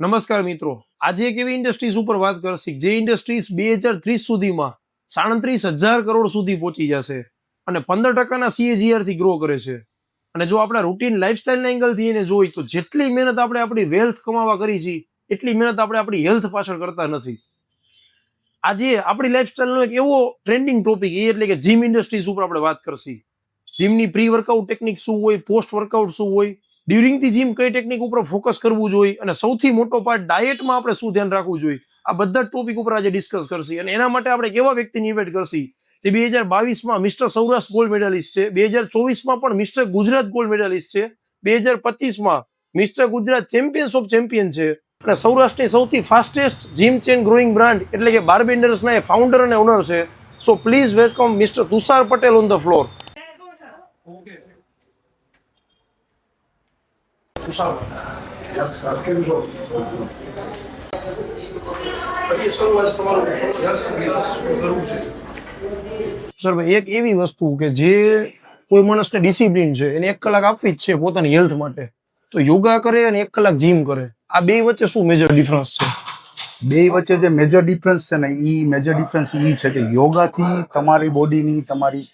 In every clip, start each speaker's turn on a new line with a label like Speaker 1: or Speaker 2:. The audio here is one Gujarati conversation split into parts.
Speaker 1: નમસ્કાર મિત્રો, આજે એક એવી ઇન્ડસ્ટ્રીઝ ઉપર વાત કરશી જે ઇન્ડસ્ટ્રીઝ 2030 સુધીમાં 37,000 કરોડ સુધી પહોંચી જશે અને 15% CAGR થી ગ્રો કરે છે. અને જો આપણા રૂટીન લાઇફસ્ટાઇલના એંગલથી એને જોઈ તો જેટલી મહેનત આપણે આપણી વેલ્થ કમાવા કરી છે એટલી મહેનત આપણે આપણી હેલ્થ પાછળ કરતા નથી. આજે આપણી લાઇફસ્ટાઇલનો એક એવો ટ્રેન્ડિંગ ટોપિક એટલે કે જીમ ઇન્ડસ્ટ્રીઝ ઉપર આપણે વાત કરશી. જીમની પ્રી વર્કઆઉટ ટેકનિક શું હોય, પોસ્ટ વર્કઆઉટ શું હોય, ડ્યુરિંગ ધી જીમ કઈ ટેકનિક ઉપર ફોકસ કરવું જોઈએ અને સૌથી મોટો પાર્ટ ડાયટમાં આપણે શું ધ્યાન રાખવું જોઈએ, આ બધા જ ટોપિક ઉપર આજે ડિસ્કસ કરશી. અને એના માટે આપણે કેવા વ્યક્તિને ઇન્વાઇટ કરશી જે 2022માં મિસ્ટર સૌરાષ્ટ્ર ગોલ્ડ મેડાલિસ્ટ છે, 2024માં પણ મિસ્ટર ગુજરાત ગોલ્ડ મેડાલિસ્ટ છે, 2025માં mister Gujarat champions of champion છે અને સૌરાષ્ટ્રની સૌથી fastest gym chain growing brand એટલે કે બારબેન્ડર્સના એ ફાઉન્ડર અને ઓનર છે. So please welcome mister Tushar Patel on the floor. Sir એક એવી વસ્તુ કે જે કોઈ માણસને ડિસિપ્લિન છે એને 1 કલાક આપવી જ છે પોતાની હેલ્થ માટે, તો યોગા કરે અને 1 કલાક જીમ કરે, આ બે વચ્ચે શું મેજર ડિફરન્સ છે?
Speaker 2: બે વચ્ચે જે મેજર ડિફરન્સ છે ને એ મેજર ડિફરન્સ એ છે કે યોગાથી તમારી બોડીની તમારી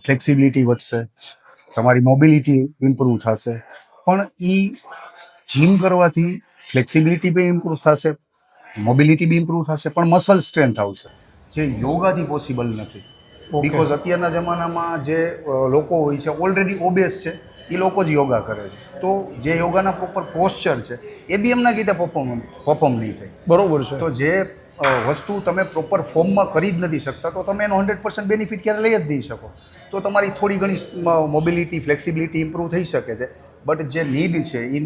Speaker 2: ફ્લેક્સિબિલિટી વધશે, તમારી મોબિલિટી ઇમ્પ્રૂવ થશે, પણ એ જીમ કરવાથી ફ્લેક્સિબિલિટી બી ઇમ્પ્રૂવ થશે, મોબિલિટી બી ઇમ્પ્રૂવ થશે, પણ મસલ સ્ટ્રેન્થ આવશે જે યોગાથી પોસિબલ નથી. બિકોઝ અત્યારના જમાનામાં જે લોકો હોય છે ઓલરેડી ઓબેસ છે એ લોકો જ યોગા કરે છે, તો જે યોગાના પ્રોપર પોસ્ચર છે એ બી એમના કીધે પરફોર્મ નહીં થાય.
Speaker 1: બરોબર છે.
Speaker 2: તો જે વસ્તુ તમે પ્રોપર ફોર્મમાં કરી જ નથી શકતા તો તમે એનો 100% બેનિફિટ ક્યારે લઈ જ નહીં શકો. તો તમારી થોડી ઘણી મોબિલિટી ફ્લેક્સિબિલિટી ઇમ્પ્રૂવ થઈ શકે છે, બટ જે નીડ છે ઇન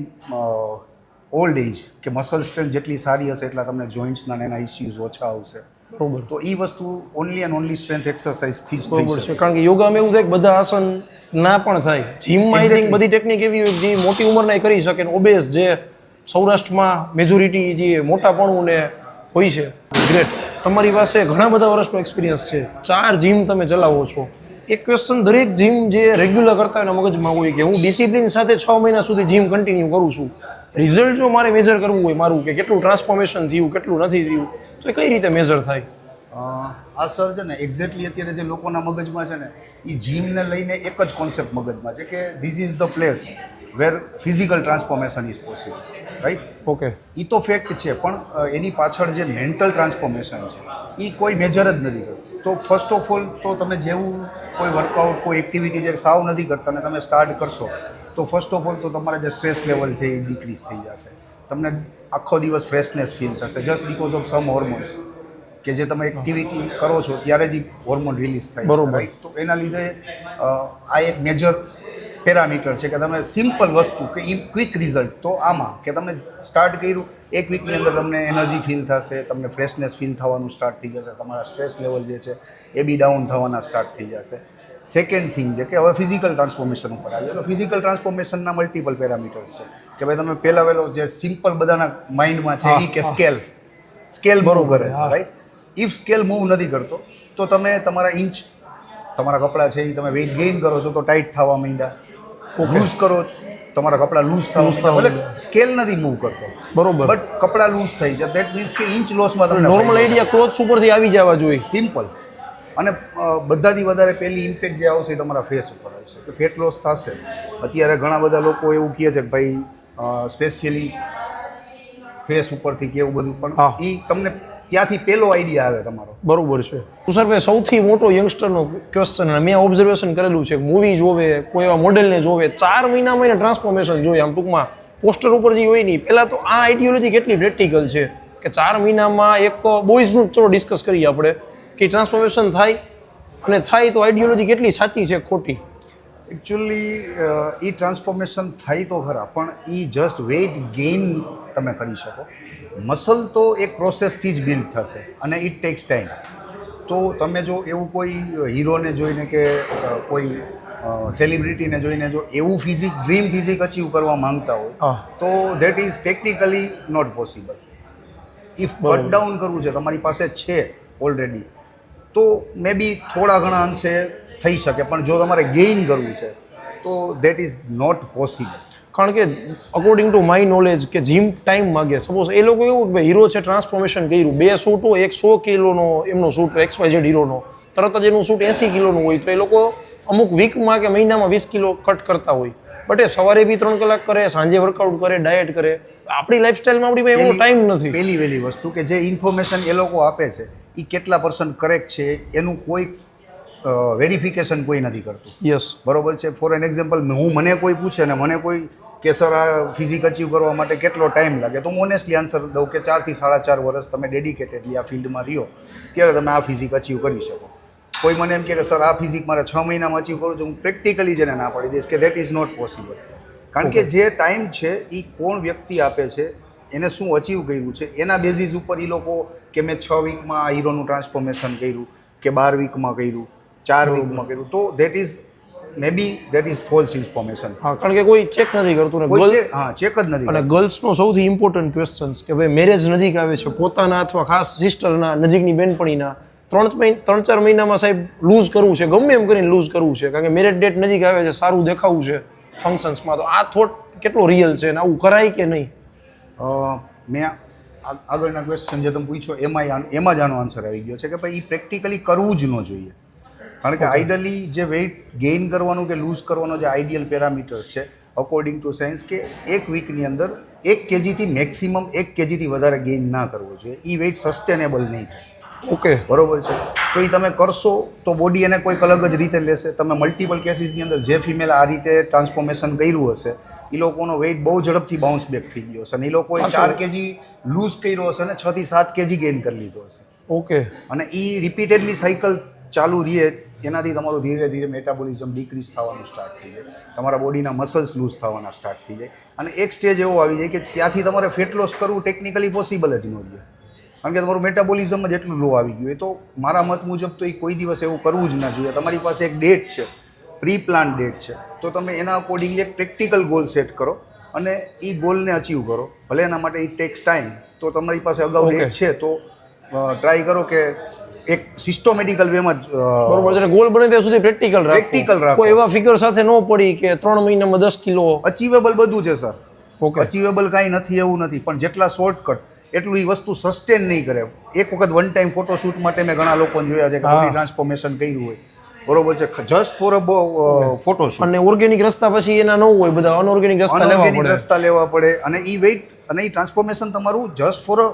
Speaker 2: ઓલ્ડ એજ કે મસલ સ્ટ્રેન્થ જેટલી સારી હશે એટલા તમને જોઈન્ટ્સના એના ઇસ્યુઝ ઓછા આવશે.
Speaker 1: બરોબર.
Speaker 2: તો એ વસ્તુ ઓનલી એન્ડ ઓનલી સ્ટ્રેન્થ એક્સરસાઇઝથી જ
Speaker 1: બરોબર
Speaker 2: થઈ
Speaker 1: છે,
Speaker 2: શકે.
Speaker 1: કારણ કે યોગામાં એવું થાય કે બધા આસન ના પણ થાય, જીમમાં આઈ થિંક બધી ટેકનિક એવી હોય જે મોટી ઉંમરના કરી શકે. ઓબેસ જે સૌરાષ્ટ્રમાં મેજોરિટી જે મોટાપણું ને હોય છે. ગ્રેટ, તમારી પાસે ઘણા બધા વર્ષનો એક્સપિરિયન્સ છે, 4 જીમ તમે ચલાવો છો. એક ક્વેશ્ચન દરેક જીમ જે રેગ્યુલર કરતા હોય એના મગજમાં હોય કે હું ડિસિપ્લિન સાથે 6 મહિના સુધી જીમ કન્ટિન્યુ કરું છું, રિઝલ્ટ જો મારે મેજર કરવું હોય મારું કે કેટલું ટ્રાન્સફોર્મેશન થયું કેટલું નથી થયું, તો એ કઈ રીતે મેજર થાય?
Speaker 2: આ સર છે ને એક્ઝેક્ટલી અત્યારે જે લોકોના મગજમાં છે ને એ જીમને લઈને એક જ કોન્સેપ્ટ મગજમાં છે કે this is the place where physical transformation is possible, right?
Speaker 1: Okay,
Speaker 2: એ તો ફેક્ટ છે, પણ એની પાછળ જે મેન્ટલ ટ્રાન્સફોર્મેશન છે એ કોઈ મેજર જ નથી કરતું. તો ફર્સ્ટ ઓફ ઓલ તો તમે જેવું કોઈ વર્કઆઉટ કોઈ એક્ટિવિટી જે સાવ નથી કરતા અને તમે સ્ટાર્ટ કરશો તો ફર્સ્ટ ઓફ ઓલ તો તમારા જે સ્ટ્રેસ લેવલ છે એ ડિક્રીઝ થઈ જશે, તમને આખો દિવસ ફ્રેશનેસ ફીલ થશે just because of sum hormones કે જે તમે એક્ટિવિટી કરો છો ત્યારે જ હોર્મોન રિલીઝ થાય.
Speaker 1: બરોબર.
Speaker 2: તો એના લીધે આ એક મેજર પેરામીટર છે કે તમે સિમ્પલ વસ્તુ કે ક્વિક રિઝલ્ટ તો આમાં કે તમે સ્ટાર્ટ કર્યું 1 વીકની અંદર તમને એનર્જી ફીલ થશે, તમને ફ્રેશનેસ ફીલ થવાનું સ્ટાર્ટ થઈ જશે, તમારા સ્ટ્રેસ લેવલ જે છે એ બી ડાઉન થવાના સ્ટાર્ટ થઈ જશે. સેકન્ડ થિંગ છે કે હવે ફિઝિકલ ટ્રાન્સફોર્મેશન ઉપર આવ્યો તો ફિઝિકલ ટ્રાન્સફોર્મેશનના મલ્ટિપલ પેરામીટર્સ છે કે ભાઈ તમે પહેલો જે સિમ્પલ બધાના માઇન્ડમાં છે એ કે સ્કેલ બરોબર કરે છે, રાઈટ? ઇફ સ્કેલ મૂવ નથી કરતો તો તમે તમારા ઇંચ તમારા કપડાં છે એ તમે વેઇટ ગેઇન કરો છો તો ટાઈટ થવા માંડ્યા, લૂઝ કરો તમારા કપડાં લૂઝ થવા માંડ્યા, ભલે સ્કેલ નથી મૂવ કરતો
Speaker 1: બરોબર,
Speaker 2: બટ કપડાં લૂઝ થઈ જાય, દેટ મીન્સ કે ઇંચ લોસમાં તમને
Speaker 1: નોર્મલ આઈડિયા ક્લોથ્સ ઉપરથી આવી જવા જોઈએ.
Speaker 2: સિમ્પલ. અને બધાથી વધારે પહેલી ઇમ્પેક્ટ જે આવશે એ તમારા ફેસ ઉપર આવશે કે ફેટ લોસ થશે. અત્યારે ઘણા બધા લોકો એવું કહે છે કે ભાઈ સ્પેશિયલી ફેસ ઉપરથી કે એવું બધું, પણ એ તમને ત્યાંથી પહેલો આઈડિયા આવે તમારો.
Speaker 1: બરોબર છે તુષારભાઈ, સૌથી મોટો યંગસ્ટરનો ક્વેશ્ચન મેં ઓબ્ઝર્વેશન કરેલું છે, મૂવી જોવે કોઈ એવા મોડેલને જોવે 4 મહિનામાં એને ટ્રાન્સફોર્મેશન જોઈએ, આમ ટૂંકમાં પોસ્ટર ઉપર જે હોય નહીં. પહેલાં તો આ આઈડિયોલોજી કેટલી પ્રેક્ટિકલ છે કે 4 મહિનામાં એક બોયઝનું ચલો ડિસ્કસ કરીએ આપણે કે ટ્રાન્સફોર્મેશન થાય અને થાય તો આઈડિયોલોજી કેટલી સાચી છે ખોટી?
Speaker 2: એકચ્યુઅલી એ ટ્રાન્સફોર્મેશન થાય તો ખરા, પણ એ જસ્ટ વેઇટ ગેઇન તમે કરી શકો. મસલ તો એક પ્રોસેસથી જ બિલ્ડ થશે અને ઇટ ટેક્સ ટાઈમ. તો તમે જો એવું કોઈ હીરોને જોઈને કે કોઈ સેલિબ્રિટીને જોઈને જો એવું ડ્રીમ ફિઝિક અચીવ કરવા માંગતા હોય તો that is technically not possible. If cut down કરવું છે, તમારી પાસે છે ઓલરેડી, તો મે બી થોડા ઘણા અંશે થઈ શકે, પણ જો તમારે ગેઇન કરવું છે તો દેટ ઇઝ નોટ પોસિબલ.
Speaker 1: કારણ કે અકોર્ડિંગ ટુ માય નોલેજ કે જીમ ટાઈમ માગે, સપોઝ એ લોકો એવું કે હીરો છે ટ્રાન્સફોર્મેશન કર્યું, 2 સૂટ હોય, એક 100 કિલોનો એમનો સૂટ XYZ હીરોનો, તરત જ એનું સૂટ 80 કિલોનું હોય, તો એ લોકો અમુક વીકમાં કે મહિનામાં 20 કિલો કટ કરતા હોય. બટ એ સવારે બી 3 કલાક કરે, સાંજે વર્કઆઉટ કરે, ડાયટ કરે. આપણી લાઈફસ્ટાઈલમાં આપણી પાસે એવો ટાઈમ નથી.
Speaker 2: પહેલી વસ્તુ કે જે ઇન્ફોર્મેશન એ લોકો આપે છે એ કેટલા % કરેક્ટ છે એનું કોઈ વેરિફિકેશન કોઈ નથી કરતું.
Speaker 1: યસ,
Speaker 2: બરોબર છે. ફોર એન એક્ઝામ્પલ, મને કોઈ પૂછે ને મને કોઈ કે સર આ ફિઝિક અચીવ કરવા માટે કેટલો ટાઈમ લાગે, તો હું ઓનેસ્ટલી આન્સર દઉં કે 4 થી 4.5 વર્ષ તમે ડેડિકેટેડલી આ ફિલ્ડમાં રહ્યો ત્યારે તમે આ ફિઝિક અચીવ કરી શકો. કોઈ મને એમ કહે કે સર આ ફિઝિક મારે 6 મહિનામાં અચીવ કરું છું, હું પ્રેક્ટિકલી જેને ના પાડી દઈશ કે દેટ ઇઝ નોટ પોસિબલ. કારણ કે જે ટાઈમ છે એ કોણ વ્યક્તિ આપે છે, એને શું અચીવ કર્યું છે, એના બેઝિસ ઉપર એ લોકો કે મેં 6 વીકમાં આ હીરોનું ટ્રાન્સફોર્મેશન કર્યું કે 12 વીકમાં કર્યું, 4 વીકમાં કર્યું, તો that is may be that is false information.
Speaker 1: હા, કારણ કે કોઈ ચેક નથી કરતું ને
Speaker 2: ચેક જ નથી.
Speaker 1: અને ગર્લ્સનો સૌથી ઇમ્પોર્ટન્ટ ક્વેશ્ચન્સ કે ભાઈ મેરેજ નજીક આવે છે, પોતાના અથવા ખાસ સિસ્ટરના નજીકની બેનપણીના 3-4 મહિનામાં સાહેબ લૂઝ કરવું છે, ગમે એમ કરીને લૂઝ કરવું છે, કારણ કે મેરેજ ડેટ નજીક આવે છે, સારું દેખાવું છે ફંક્શન્સમાં, તો આ થોટ કેટલો રિયલ છે અને આવું કરાય કે નહીં?
Speaker 2: મેં આગળના ક્વેશ્ચન જે તમે પૂછ્યો એમાં જ આનો આન્સર આવી ગયો છે કે ભાઈ એ પ્રેક્ટિકલી કરવું જ ન જોઈએ. કારણ કે આઈડિયલી જે વેઇટ ગેઇન કરવાનું કે લૂઝ કરવાનો જે આઈડિયલ પેરામીટર્સ છે અકોર્ડિંગ ટુ સાયન્સ, કે 1 વીકની અંદર 1 kgથી મેક્સિમમ 1 kgથી વધારે ગેઇન ના કરવો જોઈએ. એ વેઇટ સસ્ટેનેબલ નહીં થાય.
Speaker 1: ઓકે,
Speaker 2: બરોબર છે. તો એ તમે કરશો તો બોડી એને કોઈક અલગ જ રીતે લેશે. તમે મલ્ટિપલ કેસીસની અંદર જે ફિમેલ આ રીતે ટ્રાન્સફોર્મેશન કર્યું હશે એ લોકોનો વેઇટ બહુ ઝડપથી બાઉન્સ બેક થઈ ગયો હશે અને એ લોકોએ 4 kg લૂઝ કર્યો હશે અને 6 થી 7 kg ગેઇન કરી લીધો હશે.
Speaker 1: ઓકે.
Speaker 2: અને એ રિપીટેડલી સાયકલ ચાલુ રહે, એનાથી તમારું ધીરે ધીરે મેટાબોલિઝમ ડિક્રીઝ થવાનું સ્ટાર્ટ થઈ જાય, તમારા બોડીના મસલ્સ લૂઝ થવાના સ્ટાર્ટ થઈ જાય અને એક સ્ટેજ એવો આવી જાય કે ત્યાંથી તમારે ફેટ લોસ કરવું ટેકનિકલી પોસિબલ જ ન રહે. કારણ કે તમારું મેટાબોલિઝમ જ એટલું લો આવી ગયું. તો મારા મત મુજબ તો એ કોઈ દિવસ એવું કરવું જ ના જોઈએ. તમારી પાસે એક ડેટ છે, પ્રી પ્લાન ડેટ છે, તો તમે એના અકોર્ડિંગલી એક પ્રેક્ટિકલ ગોલ સેટ કરો અને એ ગોલને અચીવ કરો. ભલે એના માટે ઇટ ટેક્સ ટાઈમ, તો તમારી પાસે અગાઉ ડેટ છે તો ટ્રાય કરો કે એક સિસ્ટમેટિકલ વેમાં
Speaker 1: બરોબર છે. ગોલ બને ત્યાં સુધી પ્રેક્ટિકલ રાખો. કોઈ એવા ફિગર સાથે ન પડી કે 3 મહિનામાં 10 કિલો.
Speaker 2: અચીવેબલ બધું છે સર.
Speaker 1: ઓકે,
Speaker 2: અચીવેબલ કાંઈ નથી એવું નથી, પણ જેટલા શોર્ટકટ એટલું એ વસ્તુ સસ્ટેન નહીં કરે. એક વખત વન ટાઈમ ફોટોશૂટ માટે મેં ઘણા લોકોને જોયા છે કે બોડી ટ્રાન્સફોર્મેશન કર્યું હોય, બરોબર છે, જસ્ટ ફોર અ ફોટોશૂટ,
Speaker 1: અને ઓર્ગેનિક રસ્તા પછી એના ન હોય, બધા અનઓર્ગેનિક રસ્તા લેવા
Speaker 2: પડે અને એ વેઇટ અને એ ટ્રાન્સફોર્મેશન તમારું જસ્ટ ફોર અ